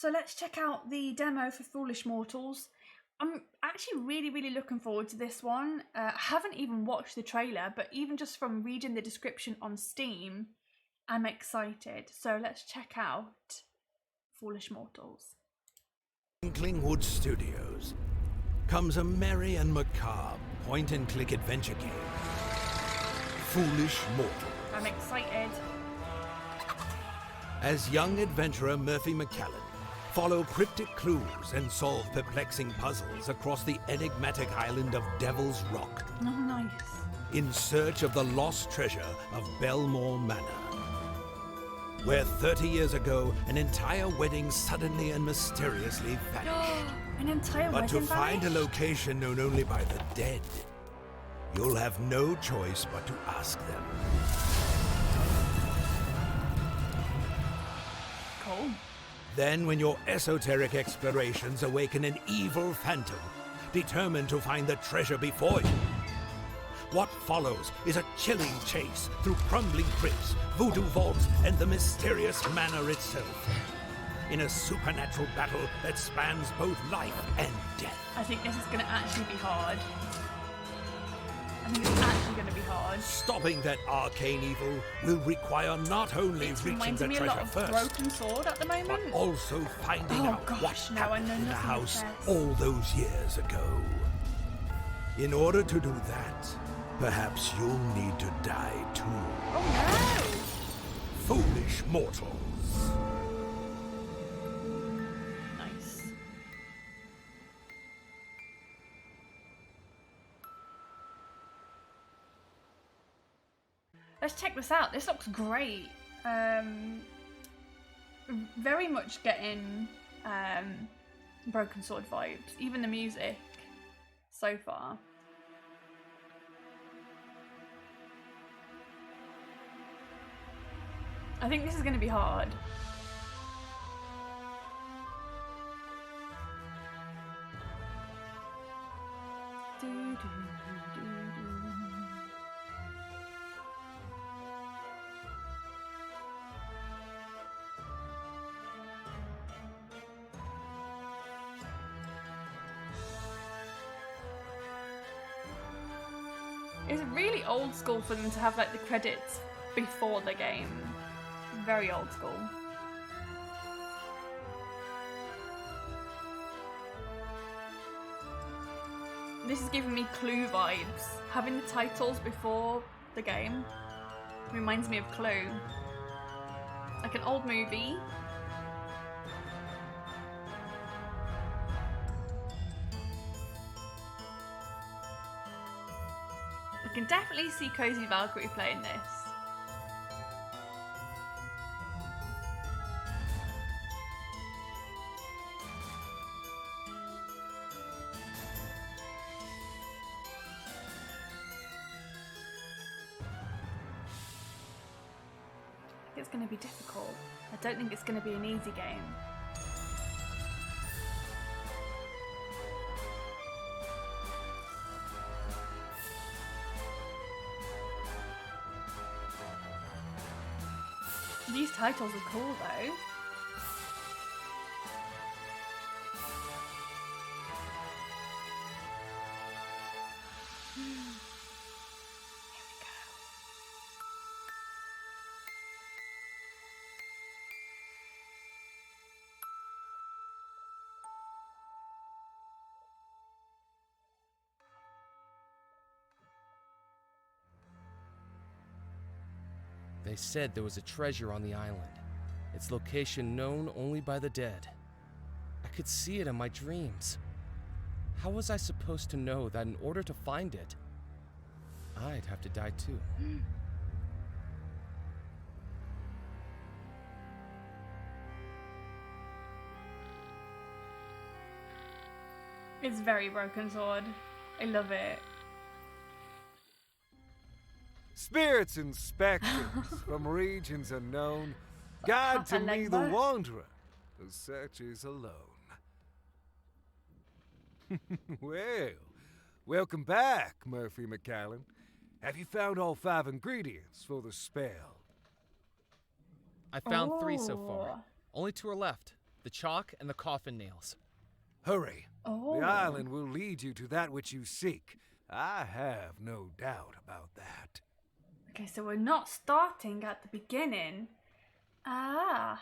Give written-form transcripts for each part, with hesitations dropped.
So let's check out the demo for Foolish Mortals. I'm actually really looking forward to this one. I haven't even watched the trailer, but even just from reading the description on Steam, I'm excited. So let's check out Foolish Mortals. Clingwood Studios comes a merry and macabre point-and-click adventure game, Foolish Mortals. I'm excited. As young adventurer Murphy McCallan follow cryptic clues and solve perplexing puzzles across the enigmatic island of Devil's Rock. Oh, nice. In search of the lost treasure of Bellemore Manor, where 30 years ago an entire wedding suddenly and mysteriously vanished. An entire But wedding to find a vanish? location known only by the dead, you'll have no choice but to ask them. Cool. Then, when your esoteric explorations awaken an evil phantom, determined to find the treasure before you, what follows is a chilling chase through crumbling crypts, voodoo vaults, and the mysterious manor itself, in a supernatural battle that spans both life and death. I think this is going to actually be hard. I think it's actually going to be hard. Stopping that arcane evil will require not only It's reaching reminding the me a lot treasure of first, Broken Sword at the but moment. also finding Oh out gosh, what now I know happened in the nothing house says. all those years ago. In order to do that, perhaps you'll need to die too. Oh Foolish mortals. no! Nice. Let's check this out. This looks great. Very much getting Broken Sword vibes. Even the music so far. I think this is going to be hard. It's really old school for them to have like the credits before the game. Very old school. This is giving me Clue vibes. Having the titles before the game reminds me of Clue. Like an old movie. I can definitely see Cozy Valkyrie playing this. It's going to be difficult. I don't think it's going to be an easy game. These titles are cool though. They said there was a treasure on the island, its location known only by the dead. I could see it in my dreams. How was I supposed to know that in order to find it, I'd have to die too? It's very Broken Sword. I love it. Spirits and spectres from regions unknown, guide to me the Legba. wanderer who searches alone. Well, welcome back, Murphy McCallan. Have you found all 5 ingredients for the spell? I found 3 so Oh. far. Only 2 are left. the chalk and the coffin nails. Hurry. Oh. The island will lead you to that which you seek. I have no doubt about that. Okay, so we're not starting at the beginning. Ah.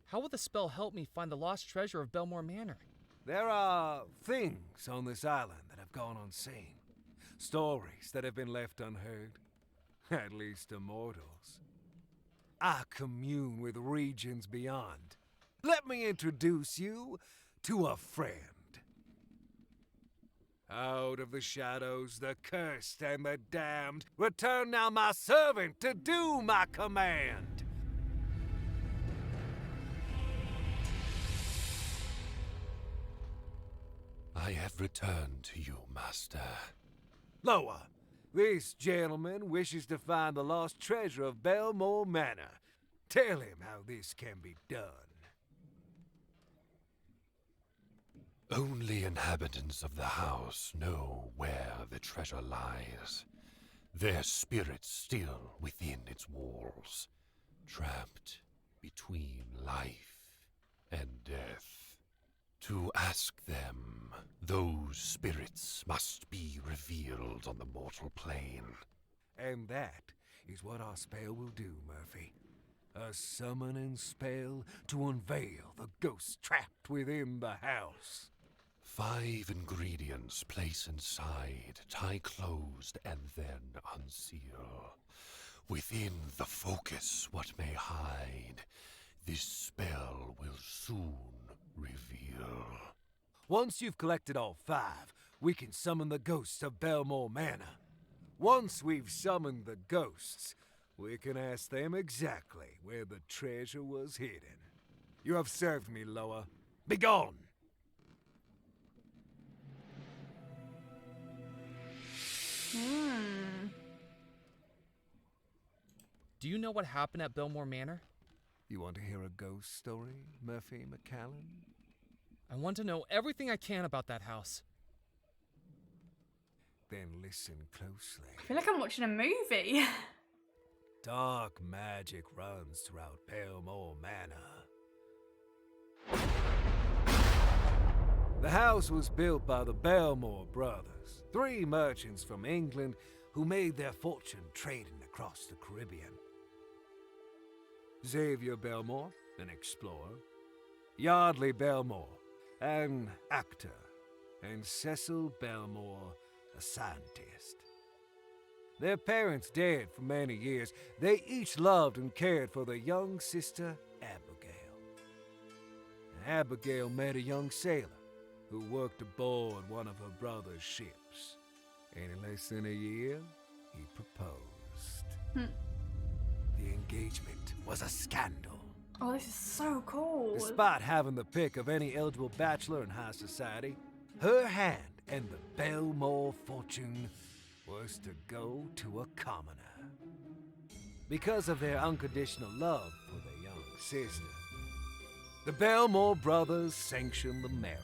How will the spell help me find the lost treasure of Bellemore Manor? There are things on this island that have gone unseen. Stories that have been left unheard. At least to mortals. I commune with regions beyond. Let me introduce you to a friend. Out of the shadows, the cursed and the damned, return now my servant to do my command. I have returned to you, Master. Loa, this gentleman wishes to find the lost treasure of Bellemore Manor. Tell him how this can be done. Only inhabitants of the house know where the treasure lies. Their spirits still within its walls, trapped between life and death. To ask them, those spirits must be revealed on the mortal plane. And that is what our spell will do, Murphy. A summoning spell to unveil the ghosts trapped within the house. 5 ingredients place inside, tie closed, and then unseal. Within the focus what may hide, this spell will soon reveal. Once you've collected all 5, we can summon the ghosts of Bellemore Manor. Once we've summoned the ghosts, we can ask them exactly where the treasure was hidden. You have served me, Loa. Begone! Do you know what happened at Bellemore Manor? You want to hear a ghost story, Murphy McCallan? I want to know everything I can about that house. Then listen closely. I feel like I'm watching a movie. Dark magic runs throughout Bellemore Manor. The house was built by the Bellemore brothers, 3 merchants from England who made their fortune trading across the Caribbean. Xavier Bellemore, an explorer, Yardley Bellemore, an actor, and Cecil Bellemore, a scientist. Their parents dead for many years. They each loved and cared for their young sister, Abigail. And Abigail met a young sailor who worked aboard one of her brother's ships. And in less than a year, he proposed. The engagement was a scandal. Oh, this is so cool. Despite having the pick of any eligible bachelor in high society, her hand and the Bellemore fortune was to go to a commoner. Because of their unconditional love for their young sister, the Bellemore brothers sanctioned the marriage.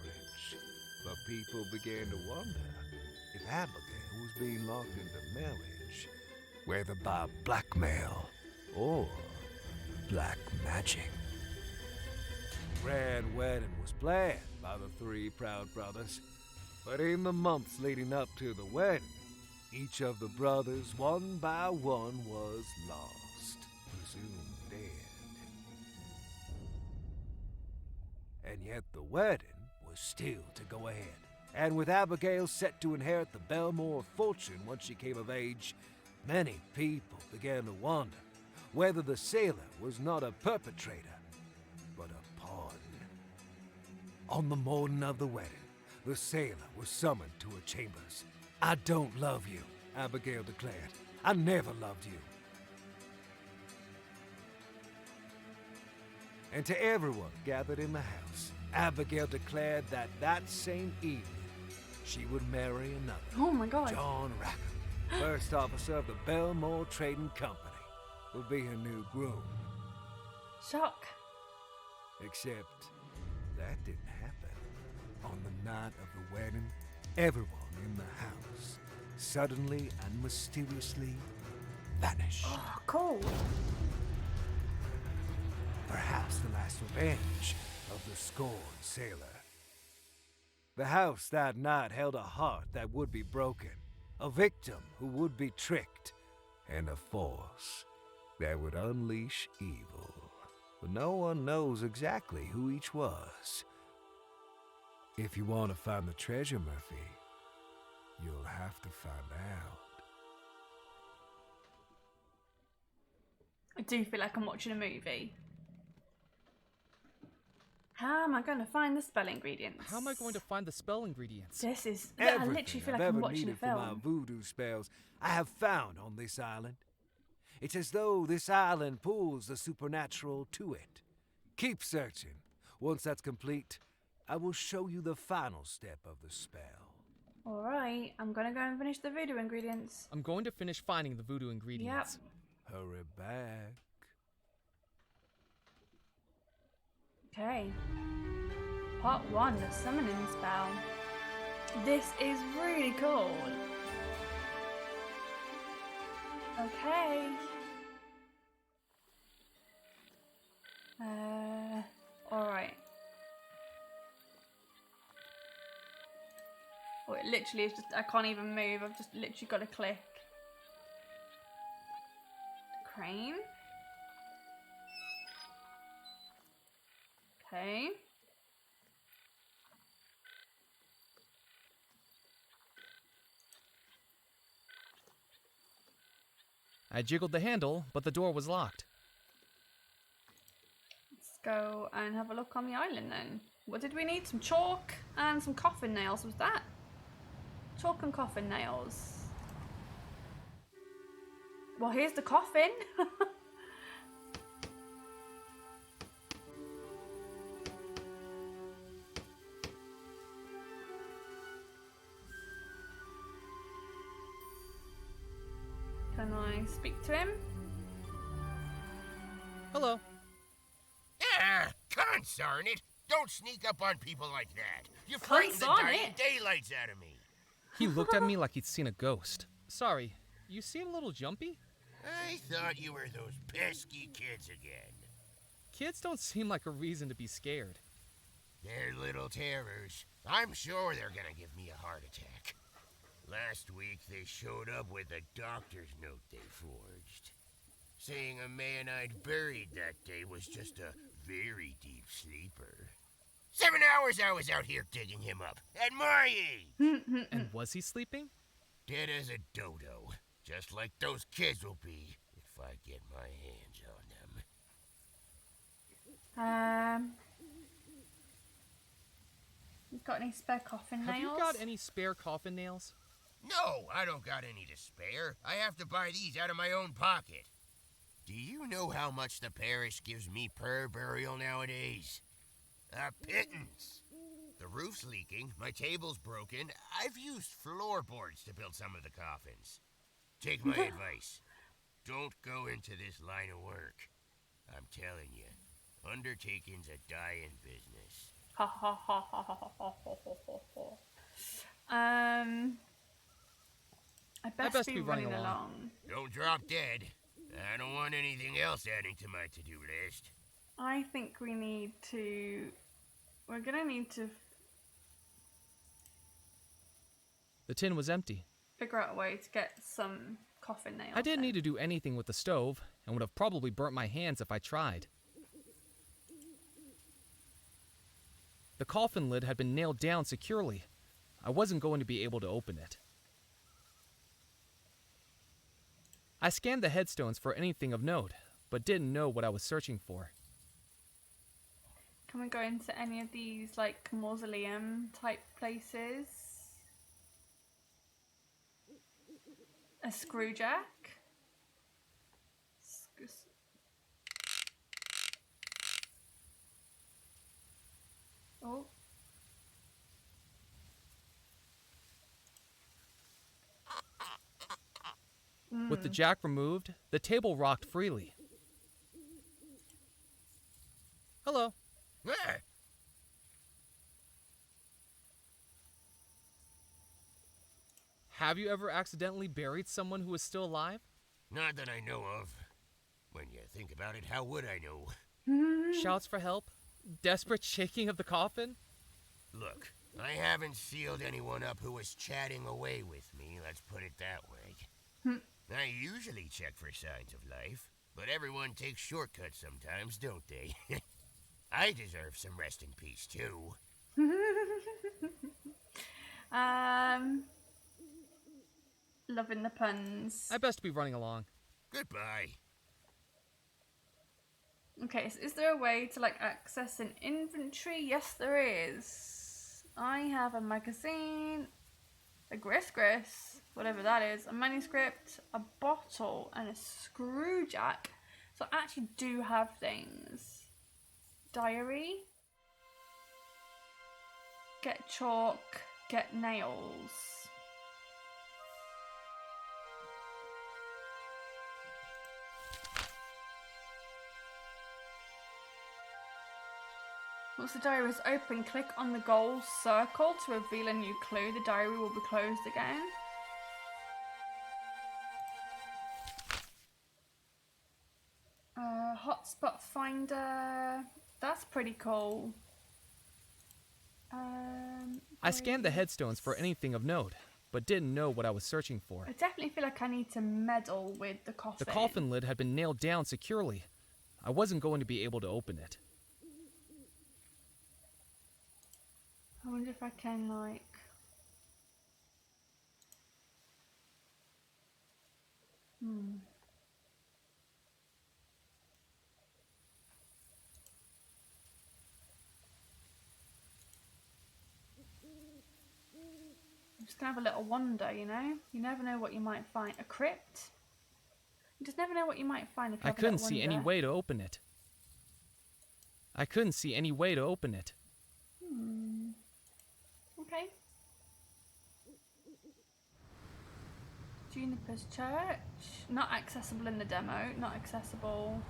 But people began to wonder if Abigail was being locked into marriage, whether by blackmail or black magic. Grand wedding was planned by the 3 proud brothers, but in the months leading up to the wedding, each of the brothers, one by one, was lost, presumed dead. And yet the wedding was still to go ahead, and with Abigail set to inherit the Bellemore fortune once she came of age, many people began to wonder whether the sailor was not a perpetrator, but a pawn. On the morning of the wedding, the sailor was summoned to her chambers. "I don't love you," Abigail declared. "I never loved you." And to everyone gathered in the house, Abigail declared that that same evening, she would marry another. Oh my god. John Rackham, first officer of the Bellemore Trading Company, will be her new groom. Shock. Except that didn't happen. On the night of the wedding, everyone in the house suddenly and mysteriously vanish. Oh, cool. Perhaps the last revenge of the scorned sailor. The house that night held a heart that would be broken, a victim who would be tricked, and a force that would unleash evil. But no one knows exactly who each was. If you want to find the treasure, Murphy, you'll have to find out. I do feel like I'm watching a movie. How am I going to find the spell ingredients? How am I going to find the spell ingredients? This is... I literally feel like I've I'm ever watching a needed for my film. voodoo spells I have found on this island. It's as though this island pulls the supernatural to it. Keep searching. Once that's complete, I will show you the final step of the spell. Alright, I'm going to go and finish the voodoo ingredients. I'm going to finish finding the voodoo ingredients. Hurry back. Okay. Part 1, the summoning spell. This is really cool. Okay. Alright. Oh, it literally is just, I can't even move. I've just literally got to click. Crane. Okay. I jiggled the handle, but the door was locked. Let's go and have a look on the island then. What did we need? Some chalk and some coffin nails. Was that? Chalk and coffin nails. Well, here's the coffin. Can I speak to him? Hello. Ah, consarn it! Don't sneak up on people like that. You frightened the Consarn dying it. daylights out of me. He looked at me like he'd seen a ghost. Sorry, you seem a little jumpy? I thought you were those pesky kids again. Kids don't seem like a reason to be scared. They're little terrors. I'm sure they're gonna give me a heart attack. Last week they showed up with a doctor's note they forged, saying a man I'd buried that day was just a very deep sleeper. 7 hours I was out here digging him up, at my age! And was he sleeping? Dead as a dodo, just like those kids will be if I get my hands on them. You got any spare coffin nails? Have you got any spare coffin nails? No, I don't got any to spare. I have to buy these out of my own pocket. Do you know how much the parish gives me per burial nowadays? A pittance. The roof's leaking, my table's broken. I've used floorboards to build some of the coffins. Take my advice. Don't go into this line of work. I'm telling you, undertaking's a dying business. Ha ha ha ha ha ha ha ha ha. I best be running along. Don't drop dead. I don't want anything else adding to my to-do list. I think we need to... We're gonna need to The tin was empty. figure out a way to get some coffin nails. I didn't in. need to do anything with the stove, and would have probably burnt my hands if I tried. The coffin lid had been nailed down securely. I wasn't going to be able to open it. I scanned the headstones for anything of note, but didn't know what I was searching for. Can we go into any of these, like, mausoleum type places? A screwjack? Oh. With the jack removed, the table rocked freely. Hello. Ah, Have you ever accidentally buried someone who is still alive? Not that I know of. When you think about it, how would I know? Shouts for help? Desperate shaking of the coffin? Look, I haven't sealed anyone up who was chatting away with me, let's put it that way. I usually check for signs of life, but everyone takes shortcuts sometimes, don't they? I deserve some rest in peace, too. Loving the puns. I best be running along. Goodbye. Okay, so is there a way to like access an inventory? Yes, there is. I have a magazine, a grist, whatever that is, a manuscript, a bottle, and a screw jack. So I actually do have things. Diary. Get chalk, get nails. Once the diary is open, click on the gold circle to reveal a new clue. The diary will be closed again. Hotspot finder. That's pretty cool. I scanned the headstones for anything of note, but didn't know what I was searching for. I definitely feel like I need to meddle with the coffin. The coffin lid had been nailed down securely. I wasn't going to be able to open it. I wonder if I can, like... I'm just gonna have a little wander, you know? You never know what you might find. A crypt? You just never know what you might find if you I have a couldn't little see any wander. way to open it. Okay. Juniper's Church. Not accessible in the demo. Not accessible.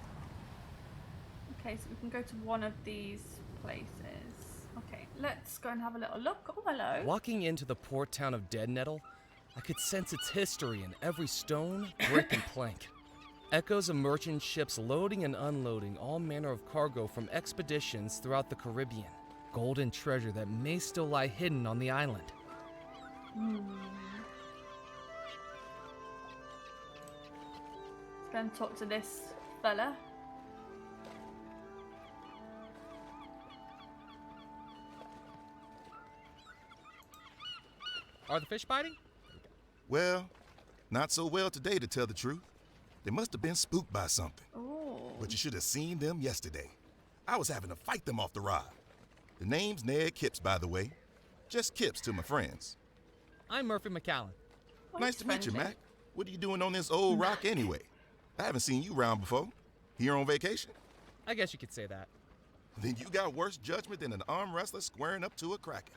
Okay, so we can go to one of these places. Okay, let's go and have a little look. Oh, hello. Walking into the port town of Deadnettle, I could sense its history in every stone, brick, and plank. Echoes of merchant ships loading and unloading all manner of cargo from expeditions throughout the Caribbean. Golden treasure that may still lie hidden on the island. Let's go and talk to this fella. Are the fish biting? Well, not so well today, to tell the truth. They must have been spooked by something. Oh. But you should have seen them yesterday. I was having to fight them off the rod. The name's Ned Kipps, by the way. Just Kipps to my friends. I'm Murphy McCallan. Oh, Nice he's to meet you, friendly. Mac. What are you doing on this old rock anyway? I haven't seen you around before. Here on vacation? I guess you could say that. Then you got worse judgment than an arm wrestler squaring up to a kraken.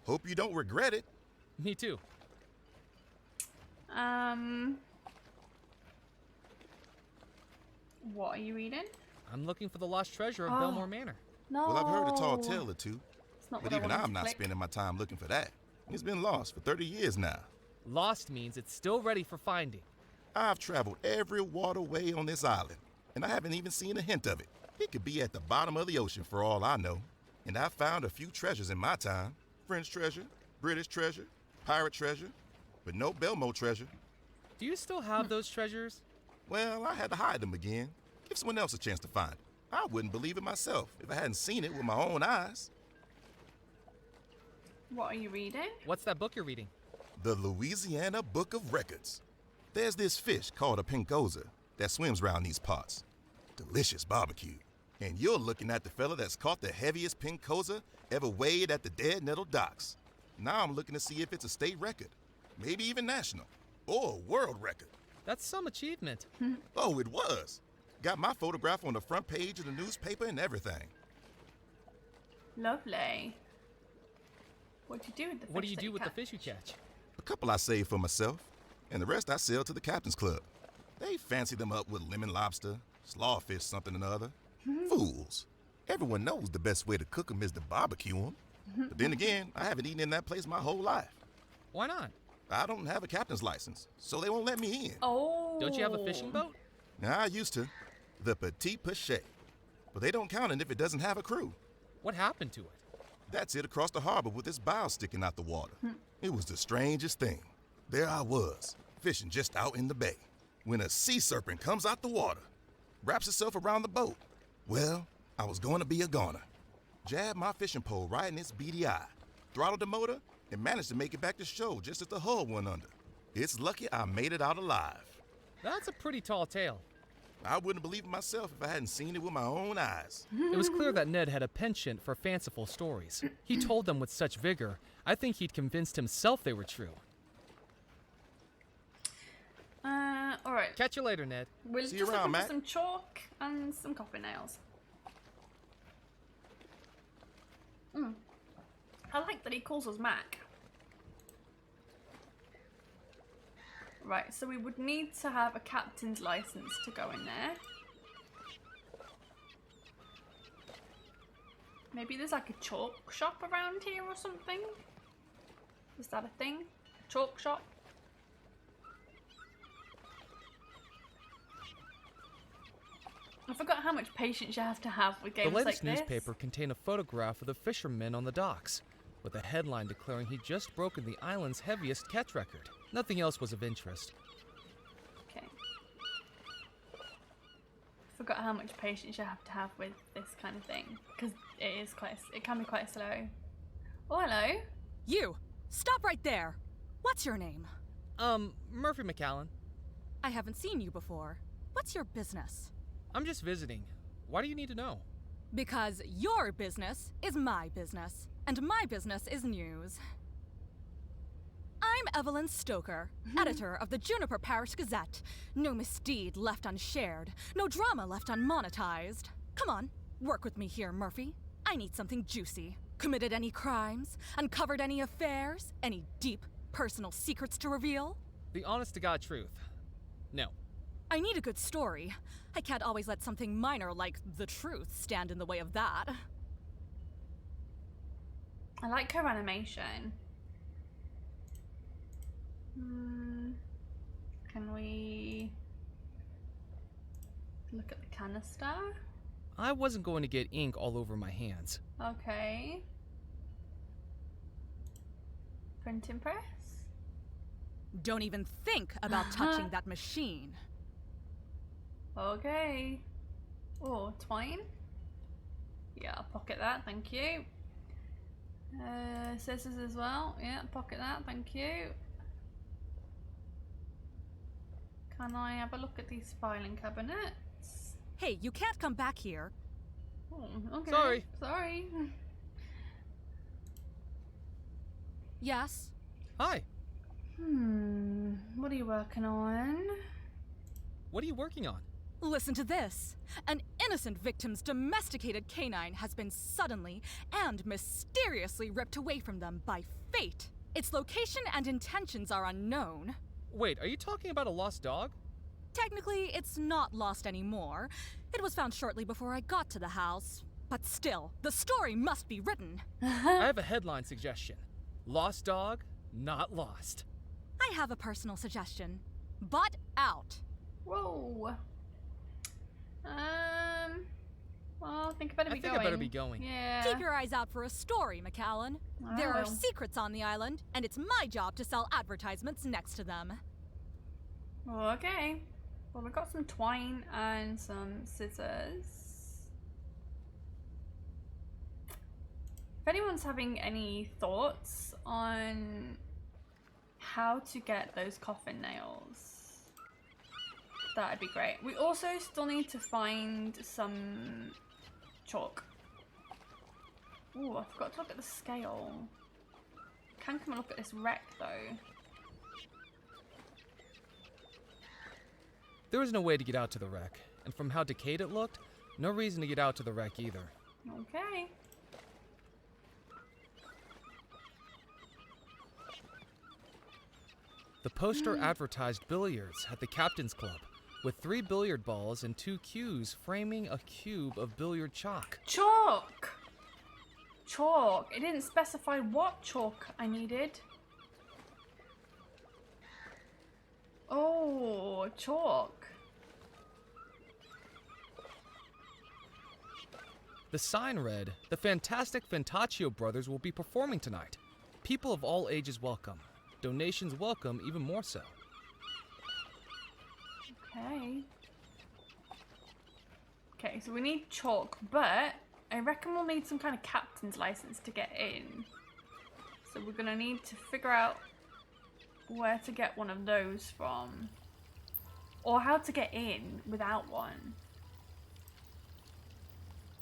Hope you don't regret it. Me too. What are you reading? I'm looking for the lost treasure of Oh. Bellemore Manor. No. Well, I've heard a tall tale or two, It's not but what I even wanted I'm to not click. spending my time looking for that. It's been lost for 30 years now. Lost means it's still ready for finding. I've traveled every waterway on this island, and I haven't even seen a hint of it. It could be at the bottom of the ocean for all I know. And I've found a few treasures in my time. French treasure, British treasure, pirate treasure, but no Bellemore treasure. Do you still have those treasures? Well, I had to hide them again. Give someone else a chance to find it. I wouldn't believe it myself if I hadn't seen it with my own eyes. What are you reading? What's that book you're reading? The Louisiana Book of Records. There's this fish called a pinkoza that swims around these parts. Delicious barbecue. And you're looking at the fella that's caught the heaviest pinkoza ever weighed at the Deadnettle docks. Now I'm looking to see if it's a state record, maybe even national, or a world record. That's some achievement. Oh, it was. Got my photograph on the front page of the newspaper and everything. Lovely. What do you do with the fish? What do you that do with the catch? fish you catch? A couple I saved for myself, and the rest I sell to the captain's club. They fancy them up with lemon lobster, slawfish something or other. Fools. Everyone knows the best way to cook them is to barbecue them. But then again, I haven't eaten in that place my whole life. Why not? I don't have a captain's license, so they won't let me in. Oh. Don't you have a fishing boat? Now, I used to. The Petit Pichet. But they don't count it if it doesn't have a crew. What happened to it? That's it across the harbor with its bow sticking out the water. It was the strangest thing. There I was, fishing just out in the bay, when a sea serpent comes out the water, wraps itself around the boat. Well, I was going to be a goner. Jabbed my fishing pole right in its beady eye, throttled the motor, and managed to make it back to shore just as the hull went under. It's lucky I made it out alive. That's a pretty tall tale. I wouldn't believe it myself if I hadn't seen it with my own eyes. It was clear that Ned had a penchant for fanciful stories. He told them with such vigor, I think he'd convinced himself they were true. Alright. Catch you later, Ned. We'll See just you around, look for Mac. some chalk and some coffin nails. I like that he calls us Mac. Right, so we would need to have a captain's license to go in there. Maybe there's like a chalk shop around here or something? Is that a thing? Chalk shop? I forgot how much patience you have to have with games The latest like this. newspaper contained a photograph of the fisherman on the docks, with a headline declaring he'd just broken the island's heaviest catch record. Nothing else was of interest. Okay. Forgot how much patience you have to have with this kind of thing, because it can be quite slow. Oh, hello. You! Stop right there! What's your name? Murphy McCallan. I haven't seen you before. What's your business? I'm just visiting. Why do you need to know? Because your business is my business, and my business is news. I'm Evelyn Stoker, editor of the Juniper Parish Gazette. No misdeed left unshared, no drama left unmonetized. Come on, work with me here, Murphy. I need something juicy. Committed any crimes? Uncovered any affairs? Any deep, personal secrets to reveal? The honest-to-God truth. No. I need a good story. I can't always let something minor like the truth stand in the way of that. I like her animation. Can we look at the canister? I wasn't going to get ink all over my hands. Okay. Printing press? Don't even think about touching that machine. Okay. Oh, twine? Yeah, I'll pocket that, thank you. Scissors as well. Yeah, pocket that, thank you. Can I have a look at these filing cabinets? Hey, you can't come back here. Oh, okay. Sorry. Yes? Hi. What are you working on? What are you working on? Listen to this. An innocent victim's domesticated canine has been suddenly and mysteriously ripped away from them by fate. Its location and intentions are unknown. Wait, are you talking about a lost dog? Technically, it's not lost anymore. It was found shortly before I got to the house. But still, the story must be written. I have a headline suggestion. Lost dog, not lost. I have a personal suggestion. Butt out. Whoa. Well, I think I better be going. I better be going. Yeah. Keep your eyes out for a story, McCallan. There are will. secrets on the island, and it's my job to sell advertisements next to them. Okay. Well, we've got some twine and some scissors. If anyone's having any thoughts on how to get those coffin nails, that'd be great. We also still need to find some chalk. Ooh, I forgot to look at the scale. Can come and look at this wreck though. There was no way to get out to the wreck, and from how decayed it looked, no reason to get out to the wreck either. Okay. The poster advertised billiards at the Captain's Club, with 3 billiard balls and 2 cues framing a cube of billiard chalk. Chalk! Chalk. It didn't specify what chalk I needed. Oh, chalk. The sign read, "The Fantastic Fantaccio Brothers will be performing tonight. People of all ages welcome. Donations welcome even more so." Okay. Okay, so we need chalk, but I reckon we'll need some kind of captain's license to get in. So we're gonna need to figure out where to get one of those from. Or how to get in without one.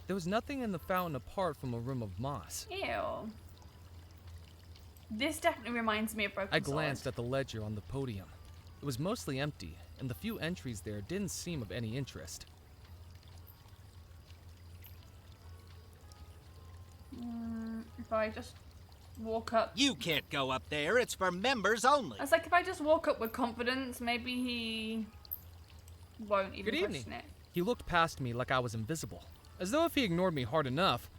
There was nothing in the fountain apart from a rim of moss. Ew. This definitely reminds me of Broken I Sword. glanced at the ledger on the podium. It was mostly empty, and the few entries there didn't seem of any interest. If I just walk up... You can't go up there. It's for members only. I was like, if I just walk up with confidence, maybe he won't even Good evening. question it. He looked past me like I was invisible, as though if he ignored me hard enough,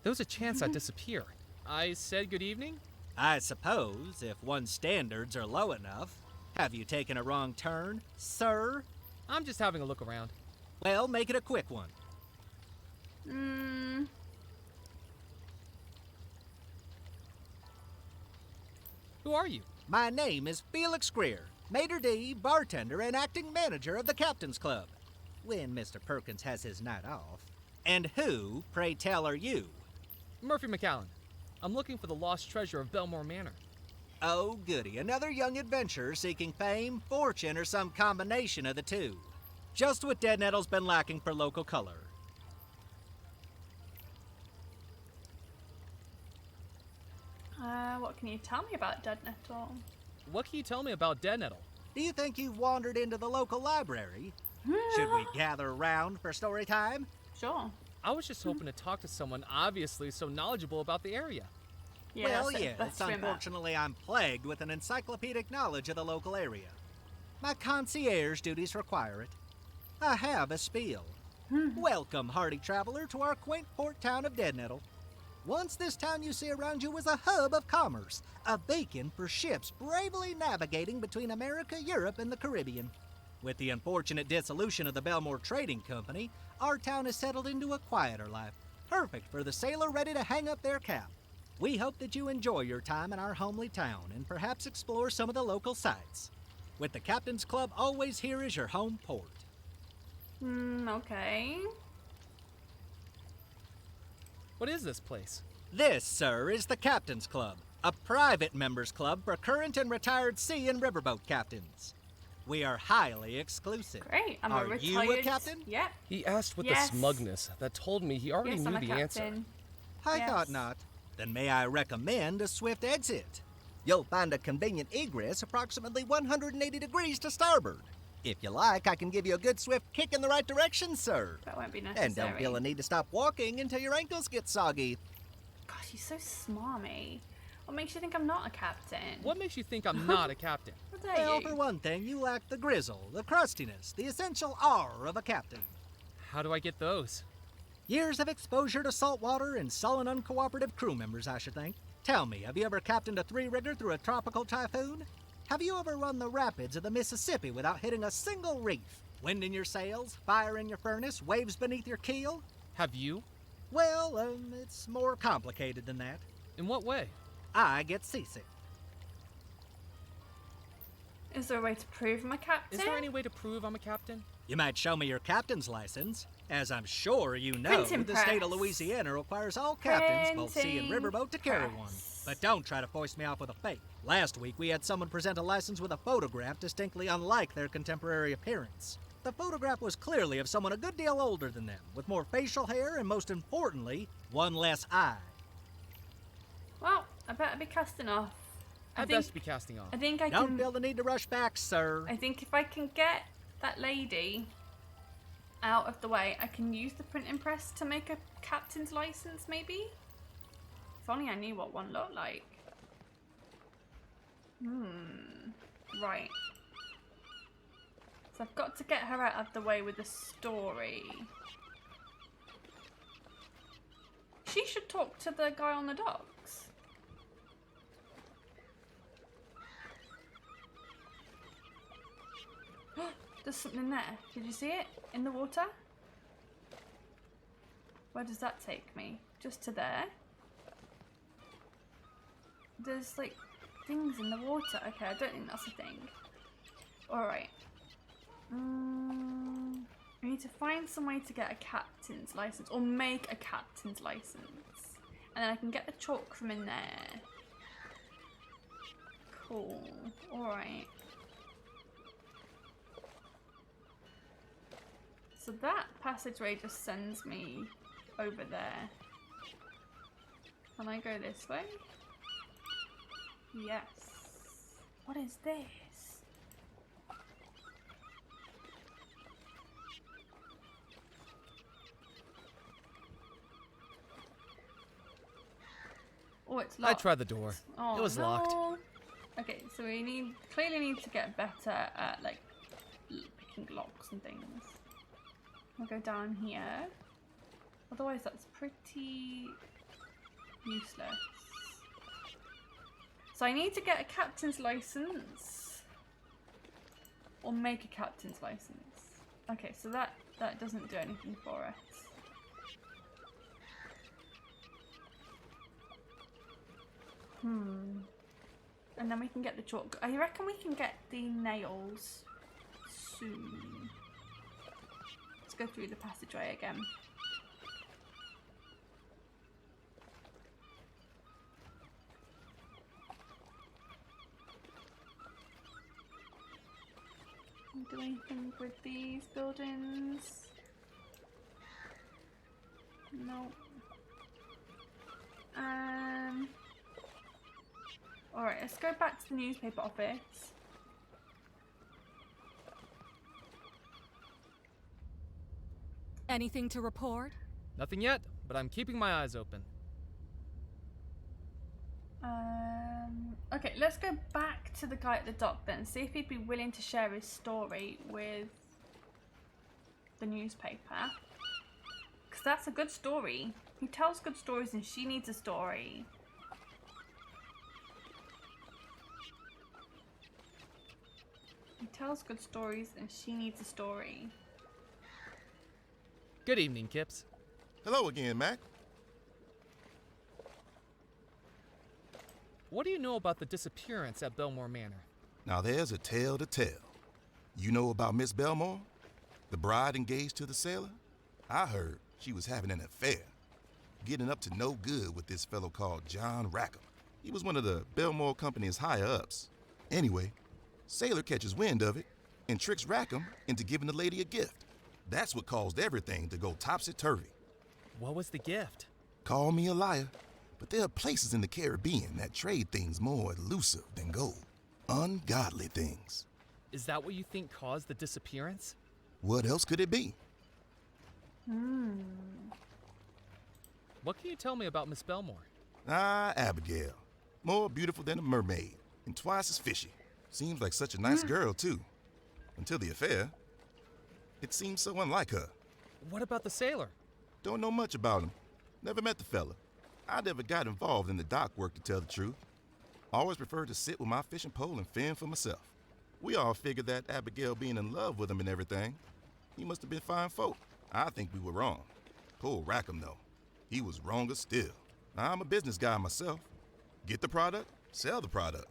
there was a chance I'd disappear. I said good evening? I suppose, if one's standards are low enough. Have you taken a wrong turn, sir? I'm just having a look around. Well, make it a quick one. Who are you? My name is Felix Greer, maitre d', bartender, and acting manager of the Captain's Club, when Mr. Perkins has his night off. And who, pray tell, are you? Murphy McCallan. I'm looking for the lost treasure of Bellemore Manor. Oh, goody, another young adventurer seeking fame, fortune, or some combination of the two. Just what Dead Nettle's been lacking for local color. What can you tell me about Dead Nettle? What can you tell me about Dead Nettle? Do you think you've wandered into the local library? Should we gather around for story time? Sure. I was just hoping to talk to someone obviously so knowledgeable about the area. Yeah, Well, that's it. yes, Let's swim up. unfortunately I'm plagued with an encyclopedic knowledge of the local area. My concierge duties require it. I have a spiel. Welcome, hardy traveler, to our quaint port town of Dead Nettle. Once this town you see around you was a hub of commerce, a beacon for ships bravely navigating between America, Europe, and the Caribbean. With the unfortunate dissolution of the Bellemore Trading Company, our town has settled into a quieter life, perfect for the sailor ready to hang up their cap. We hope that you enjoy your time in our homely town and perhaps explore some of the local sites. With the Captain's Club always here as your home port. Okay. What is this place? This, sir, is the Captain's Club, a private members club for current and retired sea and riverboat captains. We are highly exclusive. Great. I'm Are a retired... you a captain? Yep. He asked with Yes. a smugness that told me he already Yes, knew I'm a the answer. captain. I Yes. thought not. Then may I recommend a swift exit? You'll find a convenient egress approximately 180 degrees to starboard. If you like, I can give you a good swift kick in the right direction, sir. That won't be necessary. And don't feel a need to stop walking until your ankles get soggy. Gosh, he's so smarmy. What makes you think I'm not a captain? What makes you think I'm not a captain? What dare Well, you? for one thing, you lack the grizzle, the crustiness, the essential R of a captain. How do I get those? Years of exposure to salt water and sullen, uncooperative crew members, I should think. Tell me, have you ever captained a three-rigger through a tropical typhoon? Have you ever run the rapids of the Mississippi without hitting a single reef? Wind in your sails, fire in your furnace, waves beneath your keel? Have you? Well, it's more complicated than that. In what way? I get seasick. Is there a way to prove I'm a captain? Is there any way to prove I'm a captain? You might show me your captain's license. As I'm sure you know, Printing the state of press. Louisiana requires all captains, both sea and Printing riverboat, to carry press. one. But don't try to foist me off with a fake. Last week, we had someone present a license with a photograph distinctly unlike their contemporary appearance. The photograph was clearly of someone a good deal older than them, with more facial hair and, most importantly, one less eye. Well, I better be casting off. I'd best be casting off. I think I Don't can... feel the need to rush back, sir. I think if I can get that lady out of the way, I can use the printing press to make a captain's license, maybe? If only I knew what one looked like. Right. So I've got to get her out of the way with the story. She should talk to the guy on the docks. There's something there. Did you see it? In the water? Where does that take me? Just to there? There's like things in the water. Okay, I don't think that's a thing. Alright. I need to find some way to get a captain's license. Or make a captain's license. And then I can get the chalk from in there. Cool. Alright. So that passageway just sends me over there. Can I go this way? Yes. What is this? Oh, it's locked. I tried the door. Oh, it was no. locked. Okay, so we clearly need to get better at like picking locks and things. I'll go down here. Otherwise, that's pretty useless. So I need to get a captain's license or make a captain's license. Okay, so that doesn't do anything for us. And then we can get the chalk. I reckon we can get the nails soon. Let's go through the passageway again. Do anything with these buildings? No. Alright, let's go back to the newspaper office. Anything to report? Nothing yet, but I'm keeping my eyes open. Okay, let's go back to the guy at the dock then. See if he'd be willing to share his story with the newspaper. Because that's a good story. He tells good stories and she needs a story. He tells good stories and she needs a story. Good evening, Kips. Hello again, Mac. What do you know about the disappearance at Bellemore Manor? Now there's a tale to tell. You know about Miss Bellemore? The bride engaged to the sailor? I heard she was having an affair. Getting up to no good with this fellow called John Rackham. He was one of the Bellemore Company's higher-ups. Anyway, sailor catches wind of it and tricks Rackham into giving the lady a gift. That's what caused everything to go topsy-turvy. What was the gift? Call me a liar, but there are places in the Caribbean that trade things more elusive than gold. Ungodly things. Is that what you think caused the disappearance? What else could it be? What can you tell me about Miss Bellemore? Ah, Abigail. More beautiful than a mermaid, and twice as fishy. Seems like such a nice girl, too. Until the affair. It seems so unlike her. What about the sailor? Don't know much about him. Never met the fella. I never got involved in the dock work, to tell the truth. Always preferred to sit with my fishing pole and fend for myself. We all figured that Abigail being in love with him and everything. He must have been fine folk. I think we were wrong. Poor Rackham, though. He was wronger still. I'm a business guy myself. Get the product, sell the product.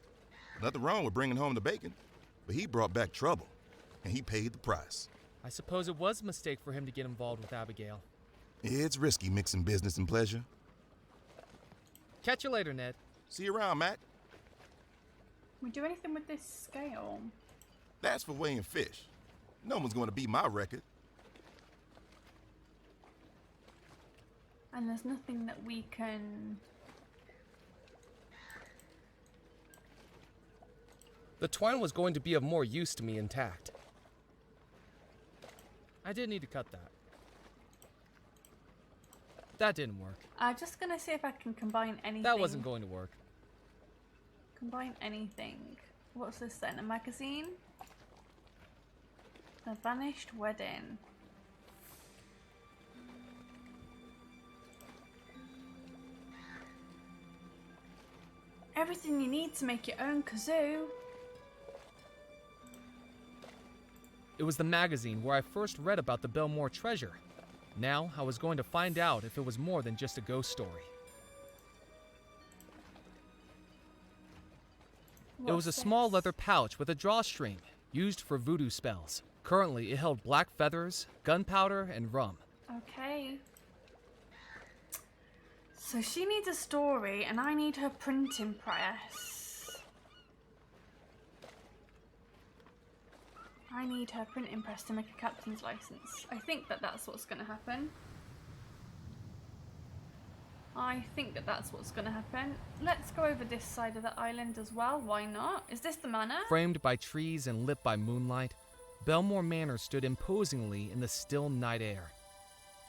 Nothing wrong with bringing home the bacon. But he brought back trouble, and he paid the price. I suppose it was a mistake for him to get involved with Abigail. It's risky mixing business and pleasure. Catch you later, Ned. See you around, Mac. Can we do anything with this scale? That's for weighing fish. No one's going to beat my record. And there's nothing that we can... The twine was going to be of more use to me intact. I did need to cut that. That didn't work. I'm just gonna see if I can combine anything. That wasn't going to work. Combine anything. What's this then? A magazine? The Vanished Wedding. Everything you need to make your own kazoo. It was the magazine where I first read about the Bellemore treasure. Now, I was going to find out if it was more than just a ghost story. It was a small leather pouch with a drawstring, used for voodoo spells. Currently, it held black feathers, gunpowder, and rum. Okay. So she needs a story, and I need her printing press. I need her printing press to make a captain's license. I think that that's what's going to happen. Let's go over this side of the island as well. Why not? Is this the manor? Framed by trees and lit by moonlight, Bellemore Manor stood imposingly in the still night air.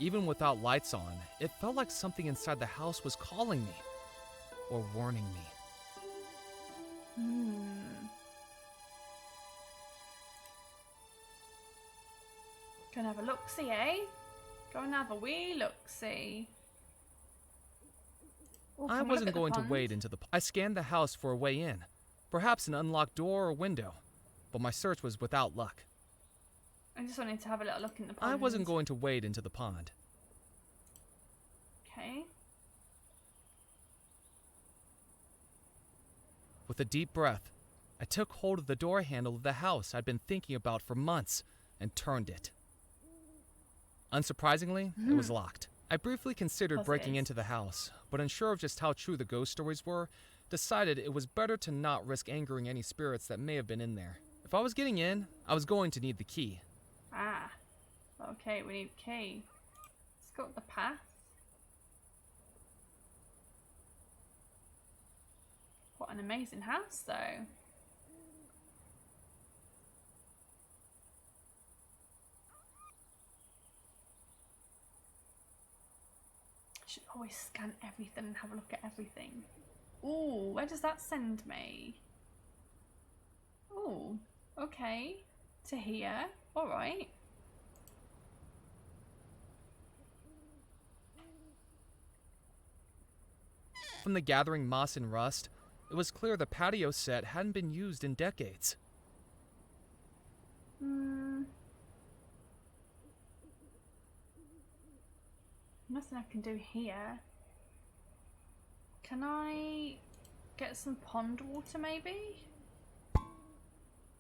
Even without lights on, it felt like something inside the house was calling me, or warning me. Go and have a look-see, eh? Go and have a wee look-see. I wasn't going to wade into the pond. I scanned the house for a way in, perhaps an unlocked door or window, but my search was without luck. I just wanted to have a little look in the pond. I wasn't going to wade into the pond. Okay. With a deep breath, I took hold of the door handle of the house I'd been thinking about for months and turned it. Unsurprisingly, it was locked. I briefly considered breaking into the house, but unsure of just how true the ghost stories were, decided it was better to not risk angering any spirits that may have been in there. If I was getting in, I was going to need the key. Ah. Okay, we need a key. Let's go up the path. What an amazing house, though. Should always scan everything and have a look at everything. Ooh, where does that send me? Ooh, okay. To here. Alright. From the gathering moss and rust, it was clear the patio set hadn't been used in decades. Nothing I can do here. Can I get some pond water maybe?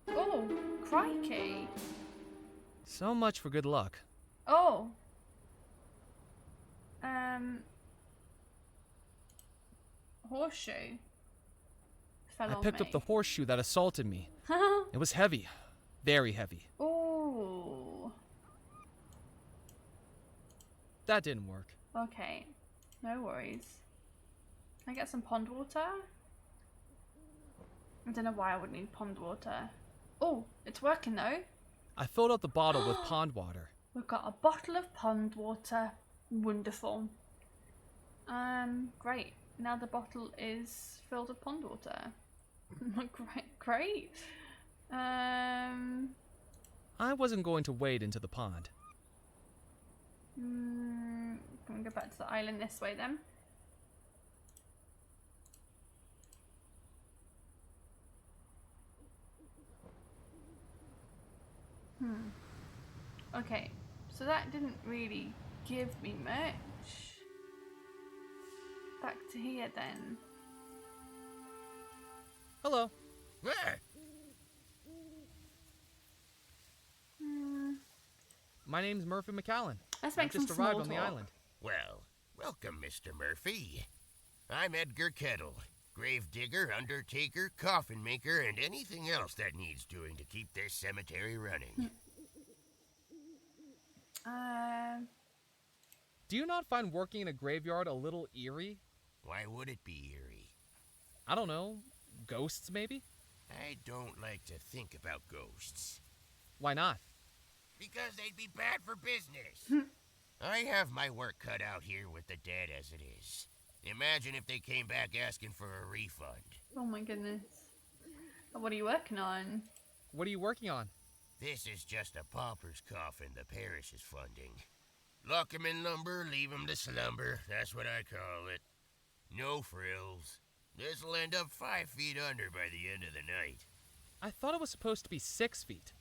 Oh, crikey. So much for good luck. Oh. Horseshoe. Fell I on picked me. up the horseshoe that assaulted me. It was heavy. Very heavy. Ooh. That didn't work. Okay. No worries. Can I get some pond water? I don't know why I would need pond water. Oh, it's working though. I filled up the bottle with pond water. We've got a bottle of pond water. Wonderful. Great. Now the bottle is filled with pond water. Great. I wasn't going to wade into the pond. Can we go back to the island this way then? Okay, so that didn't really give me much. Back to here then. Hello. Where? My name's Murphy McCallan. Let's make some just arrived small on the talk. island. Well, welcome, Mr. Murphy. I'm Edgar Kettle, gravedigger, undertaker, coffin maker, and anything else that needs doing to keep this cemetery running. Do you not find working in a graveyard a little eerie? Why would it be eerie? I don't know. Ghosts, maybe? I don't like to think about ghosts. Why not? Because they'd be bad for business. I have my work cut out here with the dead as it is. Imagine if they came back asking for a refund. Oh my goodness. What are you working on? What are you working on? This is just a pauper's coffin the parish is funding. Lock 'em in lumber, leave 'em to slumber. That's what I call it. No frills. This'll end up 5 feet under by the end of the night. I thought it was supposed to be 6 feet.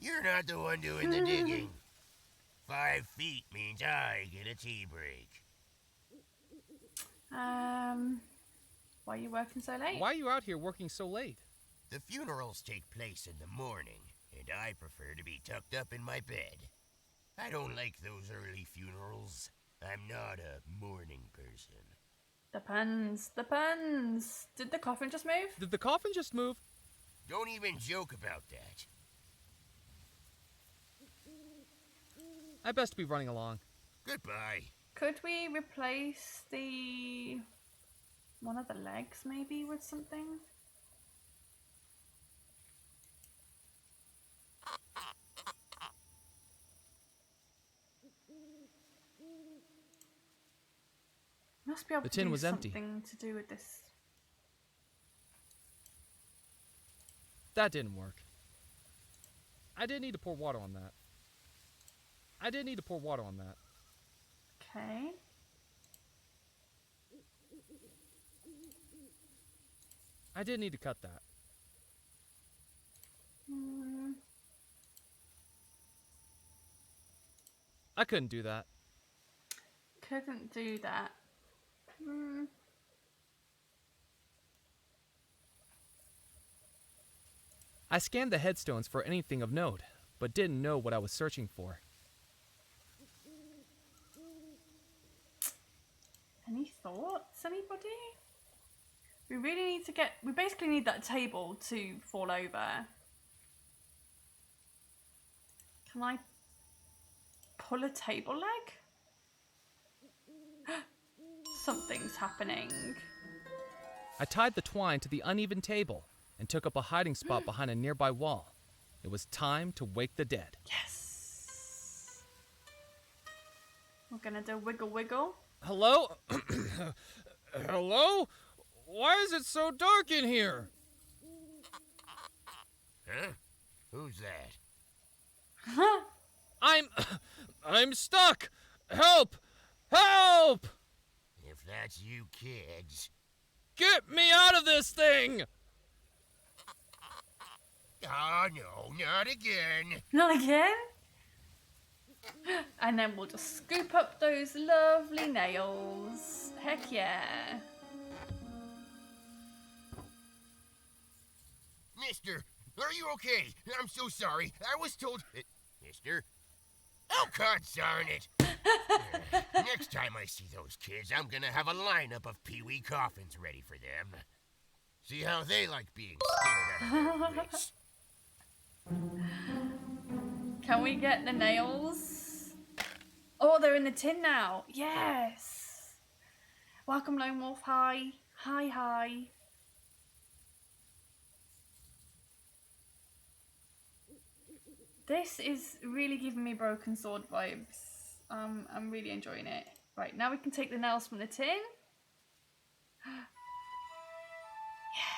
You're not the one doing the digging. 5 feet means I get a tea break. Why are you working so late? Why are you out here working so late? The funerals take place in the morning, and I prefer to be tucked up in my bed. I don't like those early funerals. I'm not a morning person. Depends. Did the coffin just move? Did the coffin just move? Don't even joke about that. I best be running along. Goodbye. Could we replace one of the legs maybe with something? Must be able The to tin do was empty. something to do with this. That didn't work. I did need to pour water on that. Okay. I did need to cut that. I couldn't do that. Couldn't do that. I scanned the headstones for anything of note, but didn't know what I was searching for. Any thoughts, anybody? We really need to we basically need that table to fall over. Can I pull a table leg? Something's happening. I tied the twine to the uneven table and took up a hiding spot behind a nearby wall. It was time to wake the dead. Yes. We're gonna do wiggle wiggle. Hello? Hello? Why is it so dark in here? Huh? Who's that? Huh? I'm stuck! Help! Help! If that's you kids... Get me out of this thing! Oh, no, not again. Not again? And then we'll just scoop up those lovely nails. Heck yeah. Mister, are you okay? I'm so sorry. I was told... Mister? Oh, God darn it. Next time I see those kids, I'm gonna have a lineup of Pee-wee coffins ready for them. See how they like being stared at. Their Can we get the nails? Oh, they're in the tin now. Yes. Welcome, Lone Wolf. Hi. Hi. This is really giving me Broken Sword vibes. I'm really enjoying it. Right, now we can take the nails from the tin.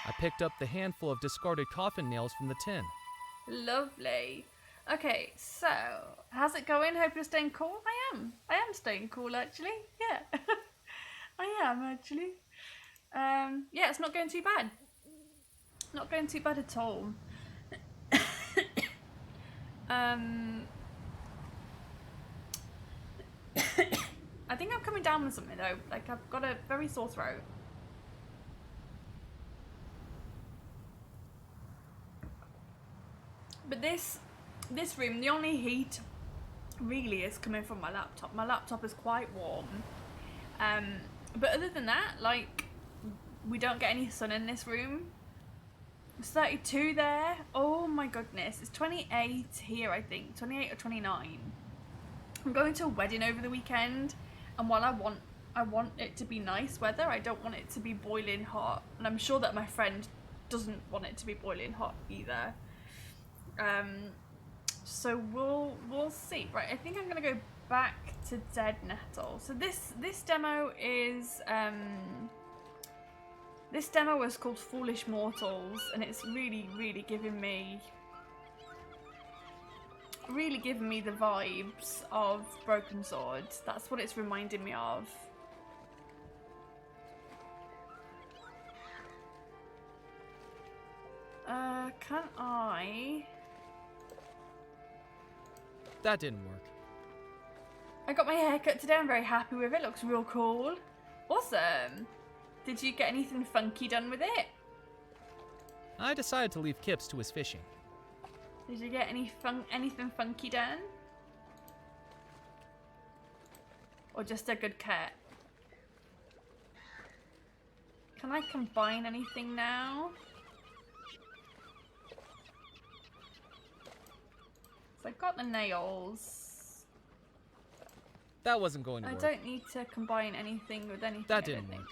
I picked up the handful of discarded coffin nails from the tin. Lovely. Okay, so how's it going? Hope you're staying cool. I am staying cool actually. Yeah, I am actually. Yeah, it's not going too bad. Not going too bad at all. I think I'm coming down with something though. Like I've got a very sore throat. But this room, the only heat really is coming from my laptop. My laptop is quite warm. But other than that, like, we don't get any sun in this room. It's 32 there. Oh my goodness. It's 28 here, I think. 28 or 29. I'm going to a wedding over the weekend, and while I want it to be nice weather, I don't want it to be boiling hot. And I'm sure that my friend doesn't want it to be boiling hot either. So we'll see. Right, I think I'm gonna go back to Dead Nettle. So this demo is this demo was called Foolish Mortals, and it's really giving me the vibes of Broken Sword. That's what it's reminding me of. Can I That didn't work. I got my hair cut today. I'm very happy with it. Looks real cool. Awesome. Did you get anything funky done with it? I decided to leave Kips to his fishing. Did you get anything funky done? Or just a good cut? Can I combine anything now? So I've got the nails. That wasn't going to work. I don't need to combine anything with anything. That didn't work.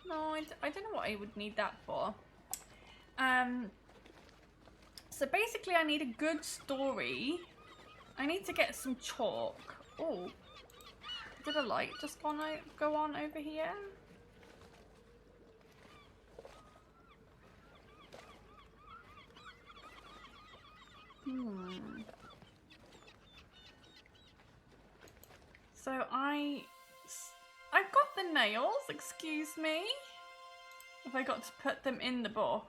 No, I don't know what I would need that for. So basically I need a good story. I need to get some chalk. Oh, did a light just go on over here? So I've got the nails, excuse me. Have I got to put them in the book?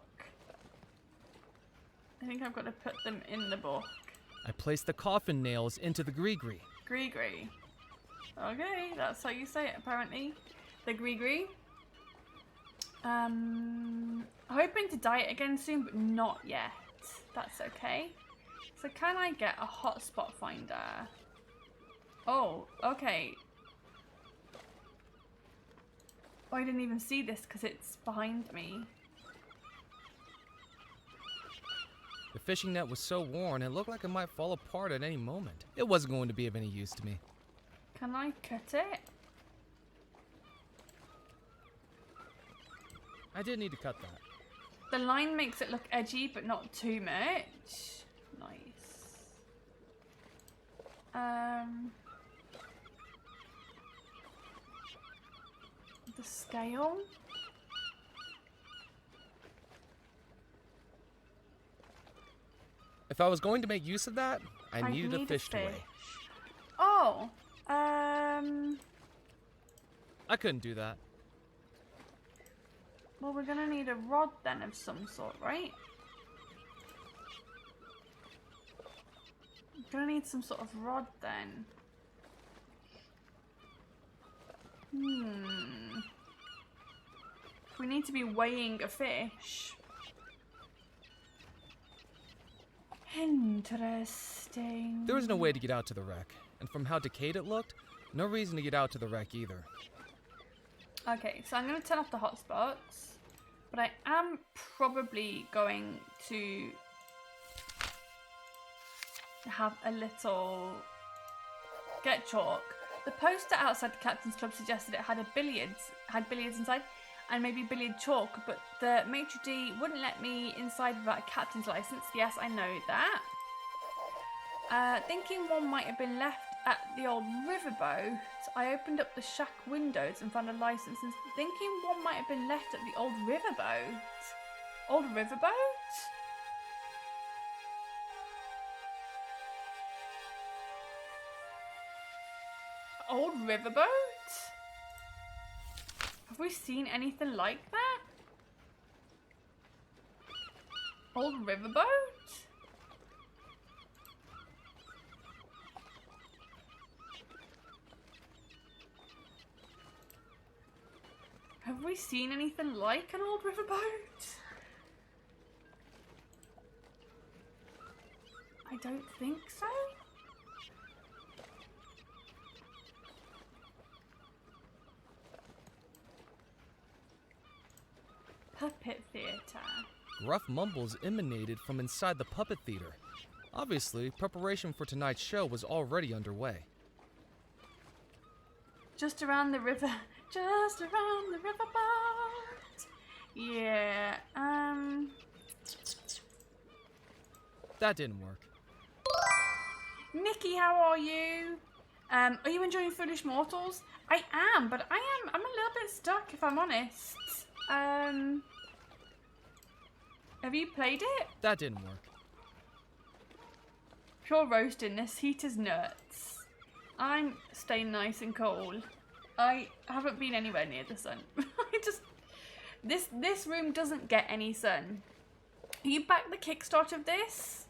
I think I've got to put them in the book. I placed the coffin nails into the gree-gree. Gree-gree. Okay, that's how you say it apparently. The gree-gree. Hoping to dye it again soon, but not yet. That's okay. So can I get a hotspot finder? Oh, okay. Oh, I didn't even see this because it's behind me. The fishing net was so worn, it looked like it might fall apart at any moment. It wasn't going to be of any use to me. Can I cut it? I did need to cut that. The line makes it look edgy, but not too much. Nice. The scale. If I was going to make use of that, I needed a fish to weigh. Oh, I couldn't do that. well, we're gonna need a rod then of some sort, right? We're gonna need some sort of rod then. We need to be weighing a fish. Interesting. There was no way to get out to the wreck, and from how decayed it looked, no reason to get out to the wreck either. Okay, so I'm going to turn off the hotspots, but I am probably going to have a little get chalk. The poster outside the Captain's Club suggested it had billiards inside, and maybe billiard chalk, but the maitre d' wouldn't let me inside without a captain's license. Yes, I know that. Thinking one might have been left at the old riverboat, I opened up the shack windows and found a license, and thinking one might have been left at the old riverboat. Old riverboat? Old riverboat? Have we seen anything like that? Old riverboat? Have we seen anything like an old riverboat? I don't think so. Puppet theatre. Gruff mumbles emanated from inside the puppet theater. Obviously, preparation for tonight's show was already underway. Just around the river. Just around the riverboat. Yeah, That didn't work. Nikki, how are you? Are you enjoying Foolish Mortals? I am, but I'm a little bit stuck if I'm honest. Have you played it? That didn't work. Pure roasting, this heat is nuts. I'm staying nice and cold. I haven't been anywhere near the sun. This room doesn't get any sun. Are you back the kickstart of this?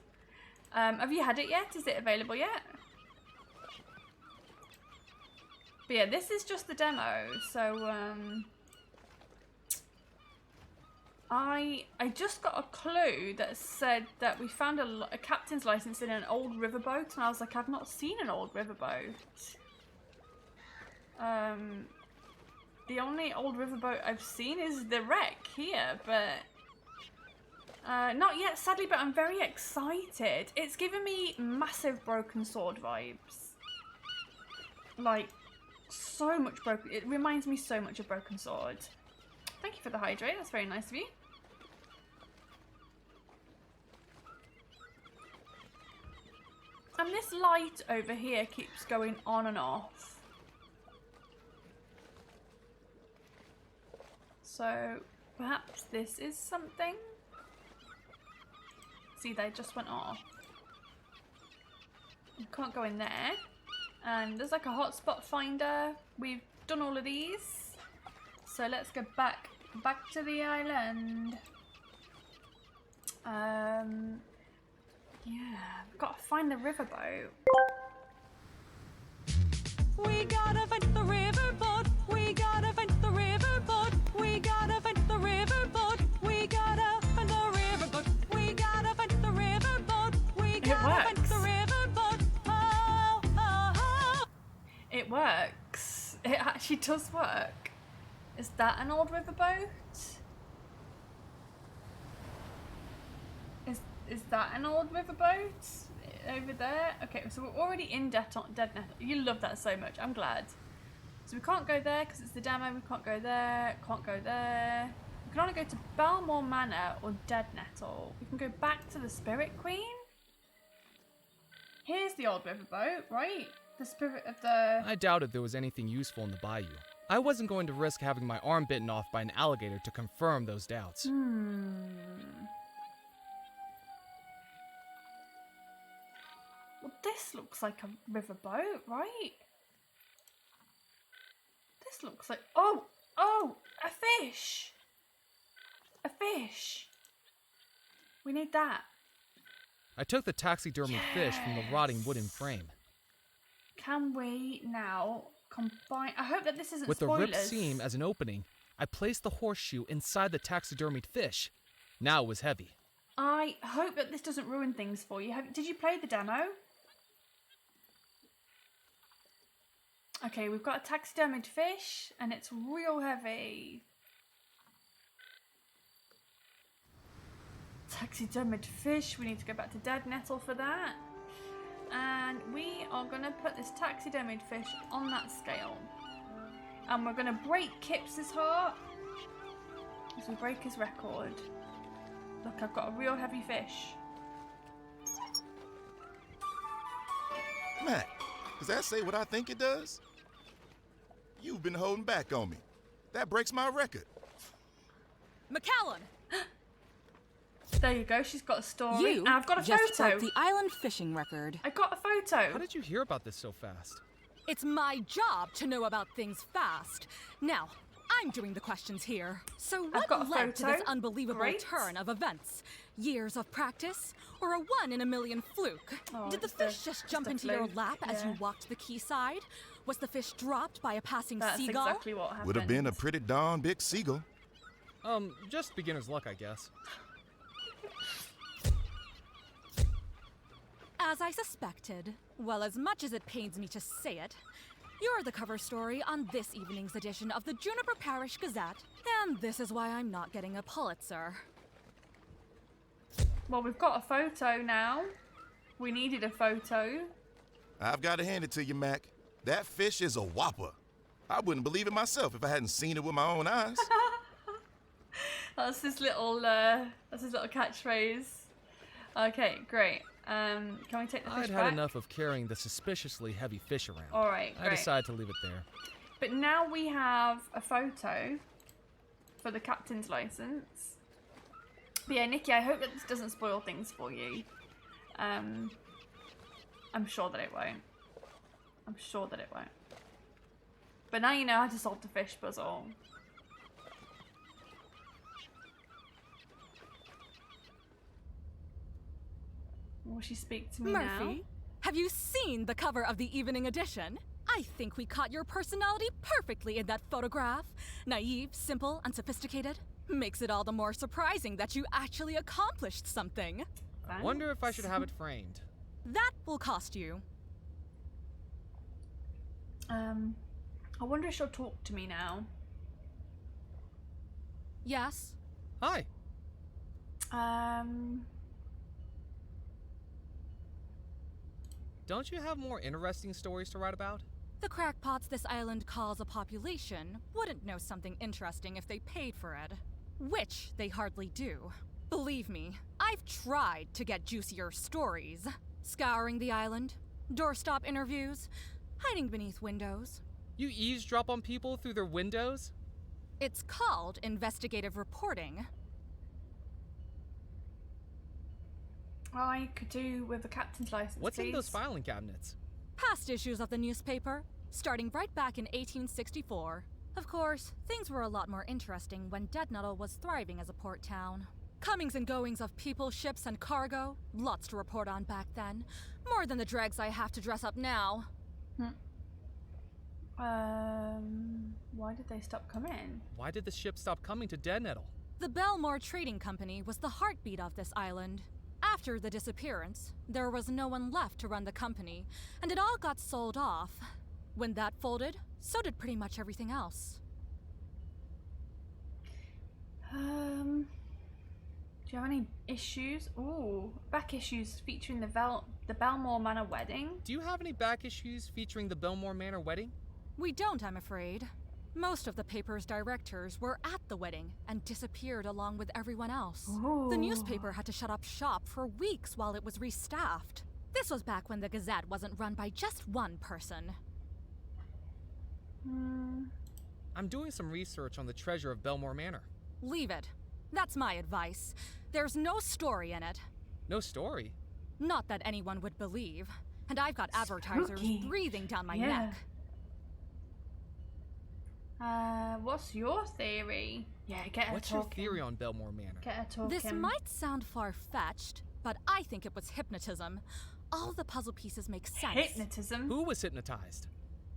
Have you had it yet? Is it available yet? But yeah, this is just the demo, so I just got a clue that said that we found a captain's license in an old riverboat, and I was like, I've not seen an old riverboat. The only old riverboat I've seen is the wreck here, but not yet, sadly, but I'm very excited. It's giving me massive Broken Sword vibes. Like, so much broken. It reminds me so much of Broken Sword. Thank you for the hydrate. That's very nice of you. And this light over here keeps going on and off. So perhaps this is something. See, they just went off. You can't go in there. And there's like a hotspot finder. We've done all of these. So let's go back to the island. Yeah, we've got to find the riverboat. We gotta find the riverboat. We gotta find the riverboat. We gotta find the riverboat. We gotta find the riverboat. We gotta find the riverboat. We gotta find the riverboat. Oh, oh, oh. It works. It actually does work. Is that an old riverboat? Is that an old riverboat over there? Okay, so we're already in Dead Net. You love that so much. I'm glad. So we can't go there because it's the demo. We can't go there. Can't go there. We can only go to Bellemore Manor or Dead Nettle. We can go back to the Spirit Queen. Here's the old riverboat, right? The spirit of the... I doubted there was anything useful in the bayou. I wasn't going to risk having my arm bitten off by an alligator to confirm those doubts. Well, this looks like a riverboat, right? This looks like... Oh! Oh! A fish! A fish! We need that. I took the taxidermy fish from the rotting wooden frame. Can we now combine... I hope that this isn't With spoilers. the ripped seam as an opening, I placed the horseshoe inside the taxidermied fish. Now it was heavy. I hope that this doesn't ruin things for you. Did you play the demo? Okay, we've got a taxidermied fish, and it's real heavy. Taxidermied fish, we need to go back to Dead Nettle for that. And we are going to put this taxidermied fish on that scale. And we're going to break Kips's heart as we break his record. Look, I've got a real heavy fish. Matt, does that say what I think it does? You've been holding back on me. That breaks my record. McCallan! There you go, she's got a story. You And I've got a just photo. broke the island fishing record. I got a photo. How did you hear about this so fast? It's my job to know about things fast. Now, I'm doing the questions here. So I've got what a led to photo. this unbelievable Great. turn of events? Years of practice? Or a one-in-a-million fluke? Oh, Did the just a- fish just jump just a into your fluke, lap as you yeah. walked the quayside? Was the fish dropped by a passing That's seagull? exactly what happened. Would have been a pretty darn big seagull. Just beginner's luck, I guess. As I suspected, well, as much as it pains me to say it, you're the cover story on this evening's edition of the Juniper Parish Gazette, and this is why I'm not getting a Pulitzer. Well, we've got a photo now. We needed a photo. I've got to hand it to you, Mac. That fish is a whopper. I wouldn't believe it myself if I hadn't seen it with my own eyes. That's his little catchphrase. Okay, great. Can we take the fish I'd back? had enough of carrying the suspiciously heavy fish around. All right, I great. decided to leave it there. But now we have a photo for the captain's license. But yeah, Nikki, I hope that this doesn't spoil things for you. I'm sure that it won't. I'm sure that it won't. But now you know how to solve the fish puzzle. Will she speak to me Murphy, now? have you seen the cover of the evening edition? I think we caught your personality perfectly in that photograph. Naive, simple, unsophisticated. Makes it all the more surprising that you actually accomplished something. I wonder if I should have it framed. That will cost you. I wonder if she'll talk to me now. Yes? Hi. Don't you have more interesting stories to write about? The crackpots this island calls a population wouldn't know something interesting if they paid for it. Which they hardly do. Believe me, I've tried to get juicier stories. Scouring the island, doorstop interviews, hiding beneath windows. You eavesdrop on people through their windows? It's called investigative reporting. I could do with a captain's license, What's please. in those filing cabinets? Past issues of the newspaper, starting right back in 1864. Of course, things were a lot more interesting when Dead Nettle was thriving as a port town. Comings and goings of people, ships, and cargo. Lots to report on back then. More than the dregs I have to dress up now. Why did they stop coming? Why did the ship stop coming to Dead Nettle? The Bellemore Trading Company was the heartbeat of this island. After the disappearance, there was no one left to run the company, and it all got sold off. When that folded, so did pretty much everything else. Do you have any issues? Ooh, back issues featuring the Bellemore Manor wedding. Do you have any back issues featuring the Bellemore Manor wedding? We don't, I'm afraid. Most of the paper's directors were at the wedding and disappeared along with everyone else. Ooh. The newspaper had to shut up shop for weeks while it was restaffed. This was back when the Gazette wasn't run by just one person. I'm doing some research on the treasure of Bellemore Manor. Leave it. That's my advice. There's no story in it. No story? Not that anyone would believe. And I've got advertisers Spooky. breathing down my Yeah. neck. What's your theory? Yeah, get her What's talking. your theory on Bellemore Manor? Get her talking. This might sound far-fetched, but I think it was hypnotism. All the puzzle pieces make sense. Hypnotism? Who was hypnotized?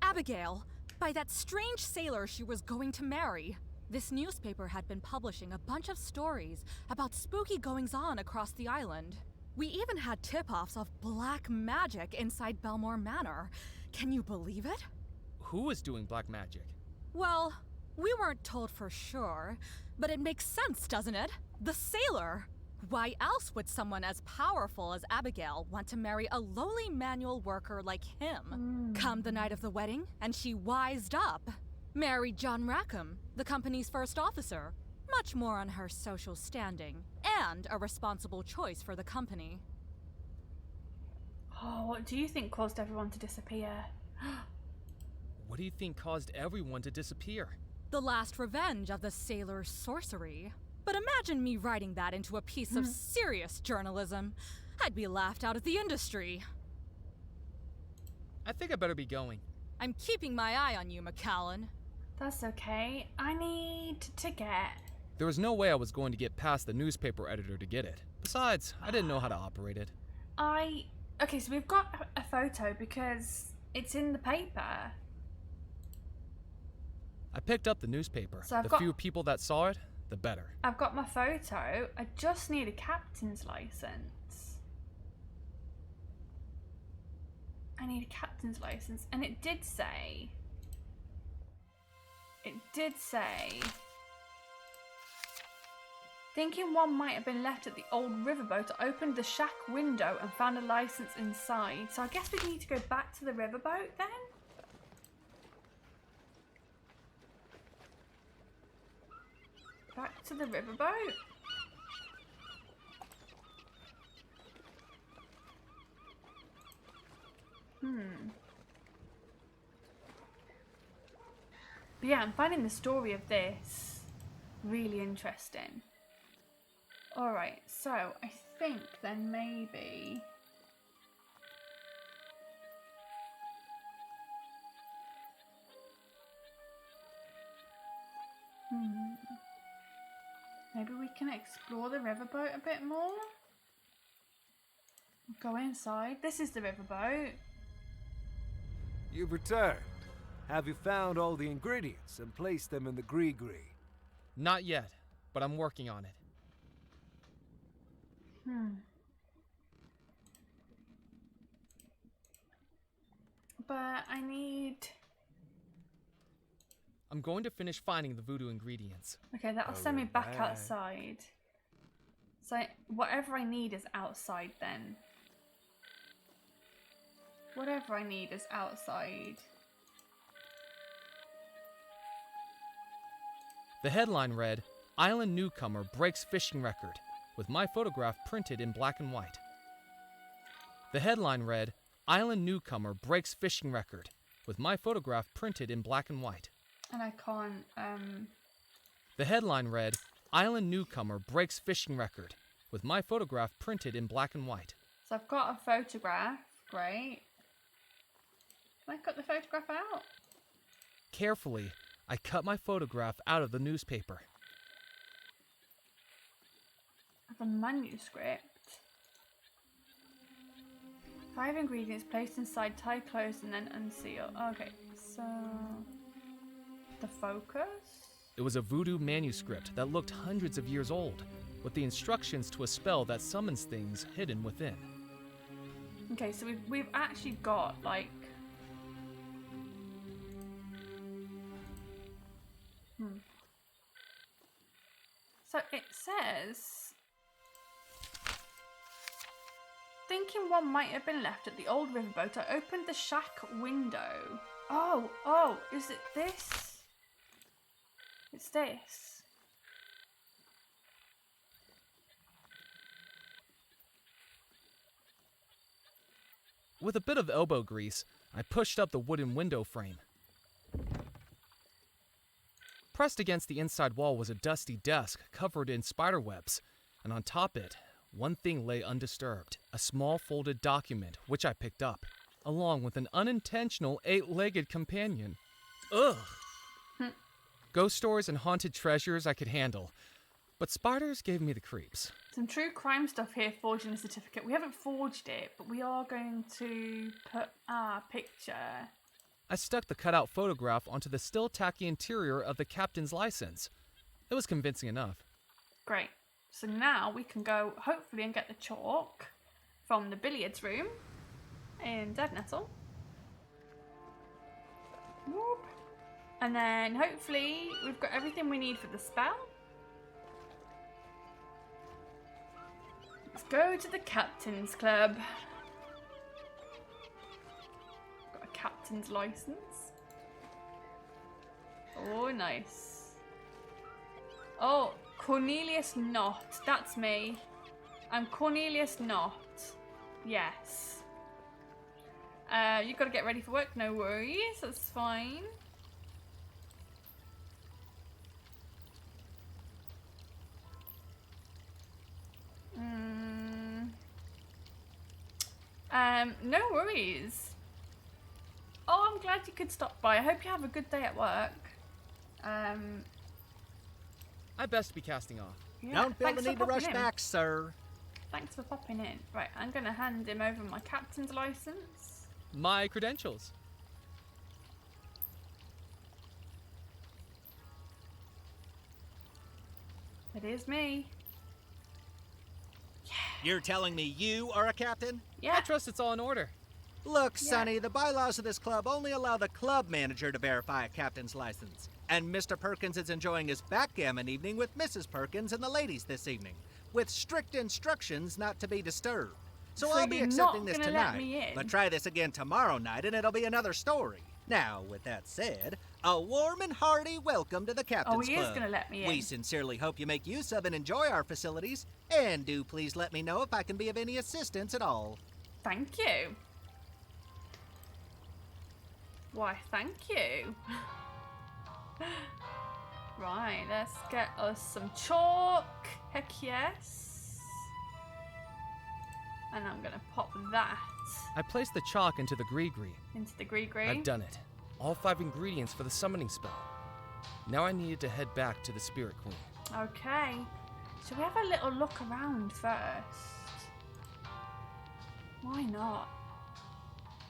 Abigail, by that strange sailor she was going to marry. This newspaper had been publishing a bunch of stories about spooky goings-on across the island. We even had tip-offs of black magic inside Bellemore Manor. Can you believe it? Who was doing black magic? Well, we weren't told for sure, but it makes sense, doesn't it? The sailor! Why else would someone as powerful as Abigail want to marry a lowly manual worker like him? Come the night of the wedding, and she wised up. Married John Rackham, the company's first officer. Much more on her social standing, and a responsible choice for the company. Oh, what do you think caused everyone to disappear? What do you think caused everyone to disappear? The last revenge of the sailor's sorcery. But imagine me writing that into a piece of serious journalism. I'd be laughed out of the industry. I think I better be going. I'm keeping my eye on you, McCallan. That's okay. I need to get... There was no way I was going to get past the newspaper editor to get it. Besides, I didn't know how to operate it. Okay, so we've got a photo because it's in the paper. I picked up the newspaper. So I've The got- fewer people that saw it, the better. I've got my photo. I just need a captain's license. I need a captain's license. And it did say... Thinking one might have been left at the old riverboat, I opened the shack window and found a license inside. So I guess we need to go back to the riverboat then? Back to the riverboat? But yeah, I'm finding the story of this really interesting. Alright, so I think then maybe... Maybe we can explore the riverboat a bit more? Go inside. This is the riverboat. You've returned. Have you found all the ingredients and placed them in the gree-gree? Not yet, but I'm working on it. But I need... I'm going to finish finding the voodoo ingredients. Okay, that'll send me back Alright. outside. So whatever I need is outside then. Whatever I need is outside. The headline read, "Island Newcomer Breaks Fishing Record," with my photograph printed in black and white. The headline read, "Island Newcomer Breaks Fishing Record," with my photograph printed in black and white. And I can't, The headline read, "Island Newcomer Breaks Fishing Record," with my photograph printed in black and white. So I've got a photograph. Great. Can I cut the photograph out? Carefully, I cut my photograph out of the newspaper. I have a manuscript. 5 ingredients placed inside, tie closed, and then unseal. Okay, so... the focus? It was a voodoo manuscript that looked hundreds of years old, with the instructions to a spell that summons things hidden within. Okay, so we've actually got, like... So it says... Thinking one might have been left at the old riverboat, I opened the shack window. Oh, is it this? It's this. With a bit of elbow grease, I pushed up the wooden window frame. Pressed against the inside wall was a dusty desk covered in spider webs, and on top it, one thing lay undisturbed, a small folded document which I picked up, along with an unintentional 8-legged companion. Ugh! Ghost stories and haunted treasures I could handle, but spiders gave me the creeps. Some true crime stuff here, forging a certificate. We haven't forged it, but we are going to put our picture. I stuck the cutout photograph onto the still tacky interior of the captain's license. It was convincing enough. Great. So now we can go, hopefully, and get the chalk from the billiards room in Dead Nettle. Whoop. And then hopefully we've got everything we need for the spell. Let's go to the Captain's Club. Got a captain's license. Oh, nice. Oh, Cornelius Knott. That's me. I'm Cornelius Knott. Yes. You've got to get ready for work. No worries. That's fine. No worries. Oh, I'm glad you could stop by. I hope you have a good day at work. I best be casting off. Yeah, Don't feel the thanks for need to rush popping in. back, sir. Thanks for popping in. Right, I'm going to hand him over my captain's license. My credentials. It is me. You're telling me you are a captain? Yeah. I trust it's all in order. Look, Sonny, the bylaws of this club only allow the club manager to verify a captain's license. And Mr. Perkins is enjoying his backgammon evening with Mrs. Perkins and the ladies this evening, with strict instructions not to be disturbed. So I'll be you're accepting not this gonna let tonight, me in? but try this again tomorrow night and it'll be another story. Now, with that said, a warm and hearty welcome to the Captain's he is Club. gonna let me in. We sincerely hope you make use of and enjoy our facilities, and do please let me know if I can be of any assistance at all. Thank you. Why, thank you. Right, let's get us some chalk. Heck yes. And I'm gonna pop that I placed the chalk into the gree-gree. into the gree-gree. I've done it. All 5 ingredients for the summoning spell. Now I needed to head back to the Spirit Queen. Okay. Shall we have a little look around first? Why not?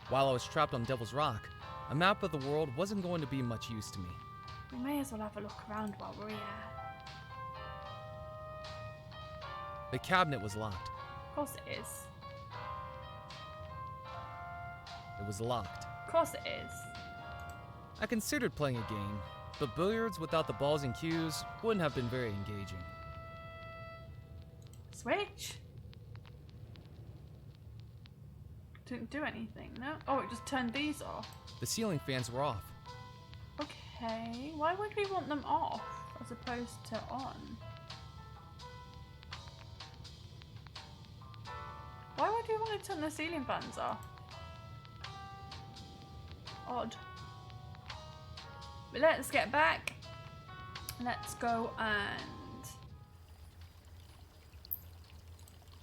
While I was trapped on Devil's Rock, a map of the world wasn't going to be much use to me. We may as well have a look around while we're here. The cabinet was locked. Of course it is. It was locked. Of course it is. I considered playing a game, but billiards without the balls and cues wouldn't have been very engaging. Switch? Didn't do anything, no? Oh, it just turned these off. The ceiling fans were off. Okay, why would we want them off as opposed to on? Why would we want to turn the ceiling fans off? Odd. But let's get back. Let's go and...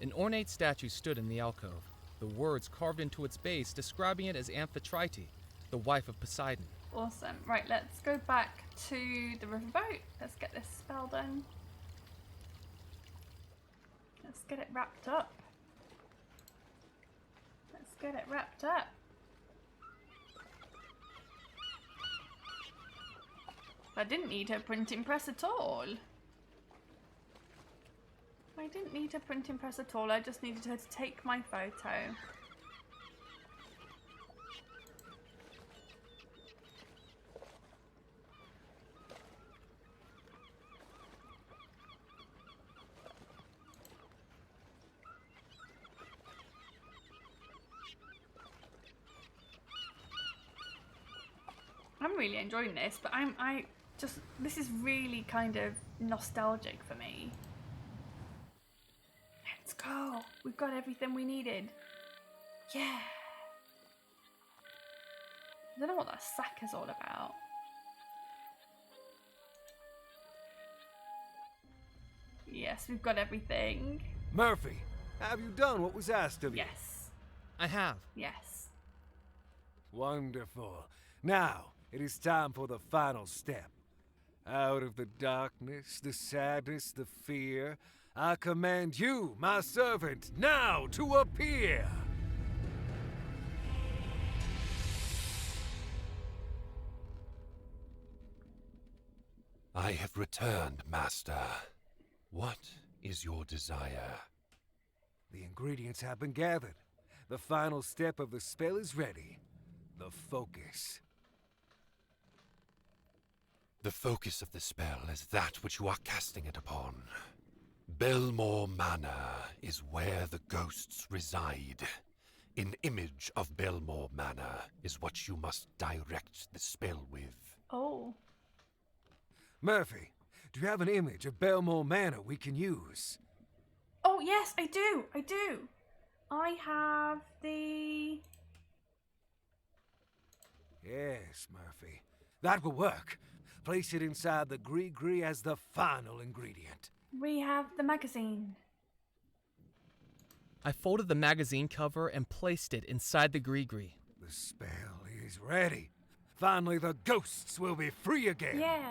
An ornate statue stood in the alcove, the words carved into its base describing it as Amphitrite, the wife of Poseidon. Awesome. Right, let's go back to the riverboat. Let's get this spell done. Let's get it wrapped up. Let's get it wrapped up. I didn't need her printing press at all. I didn't need her printing press at all. I just needed her to take my photo. I'm really enjoying this, but this is really kind of nostalgic for me. Let's go. We've got everything we needed. Yeah. I don't know what that sack is all about. Yes, we've got everything. Murphy, have you done what was asked of you? Yes. I have. Yes. Wonderful. Now, it is time for the final step. Out of the darkness, the sadness, the fear, I command you, my servant, now to appear! I have returned, Master. What is your desire? The ingredients have been gathered. The final step of the spell is ready. The focus. The focus of the spell is that which you are casting it upon. Bellemore Manor is where the ghosts reside. An image of Bellemore Manor is what you must direct the spell with. Oh. Murphy, do you have an image of Bellemore Manor we can use? Oh, yes, I do. I do. I have the... Yes, Murphy. That will work. Place it inside the gree-gree as the final ingredient. We have the magazine. I folded the magazine cover and placed it inside the gree-gree. The spell is ready. Finally, the ghosts will be free again. Yeah.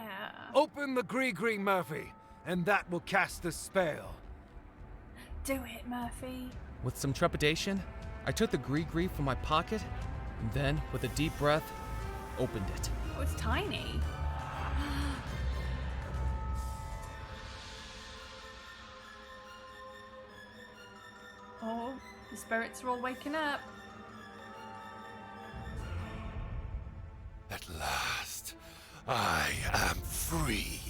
Open the gree-gree, Murphy, and that will cast the spell. Do it, Murphy. With some trepidation, I took the gree-gree from my pocket and then, with a deep breath, opened it. Oh, it's tiny. Oh, the spirits are all waking up. At last, I am free.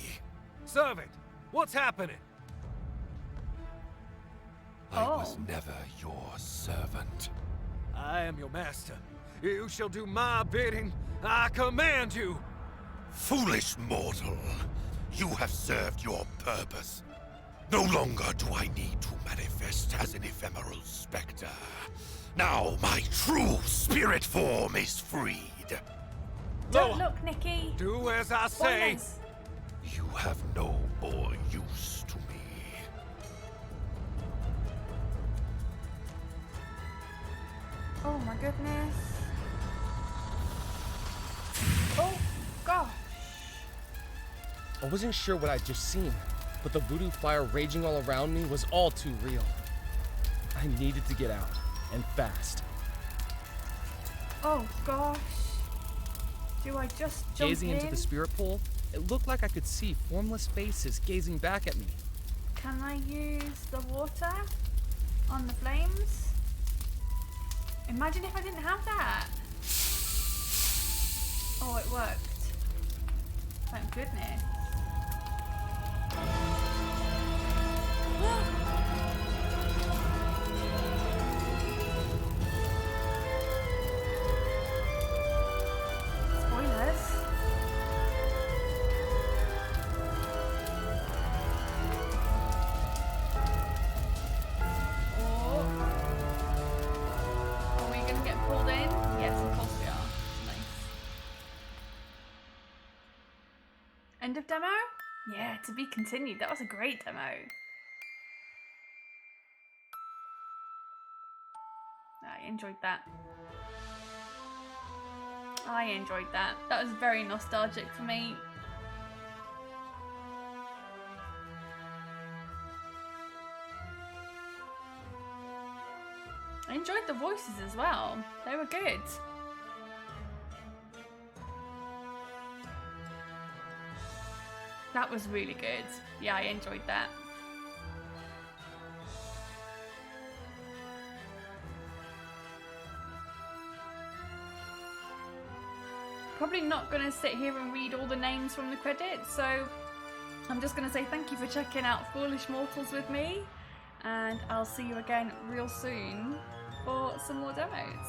Servant, what's happening? I was never your servant. I am your master. You shall do my bidding. I command you. Foolish mortal, you have served your purpose. No longer do I need to manifest as an ephemeral specter. Now my true spirit form is freed. Don't look, Nicky. Do as I say. Yes. You have no more use to me. Oh my goodness. Oh gosh. I wasn't sure what I'd just seen, but the voodoo fire raging all around me was all too real. I needed to get out, and fast. Oh gosh. Do I just jump Gazing in? into the spirit pool, it looked like I could see formless faces gazing back at me. Can I use the water on the flames? Imagine if I didn't have that. Oh, it worked. Thank goodness. Spoilers. Oh. Are we gonna get pulled in? Yes, of course we are. Nice. End of demo? Yeah, to be continued. That was a great demo. I enjoyed that. I enjoyed that. That was very nostalgic for me. I enjoyed the voices as well. They were good. That was really good. Yeah, I enjoyed that. Probably not going to sit here and read all the names from the credits, so I'm just going to say thank you for checking out Foolish Mortals with me, and I'll see you again real soon for some more demos.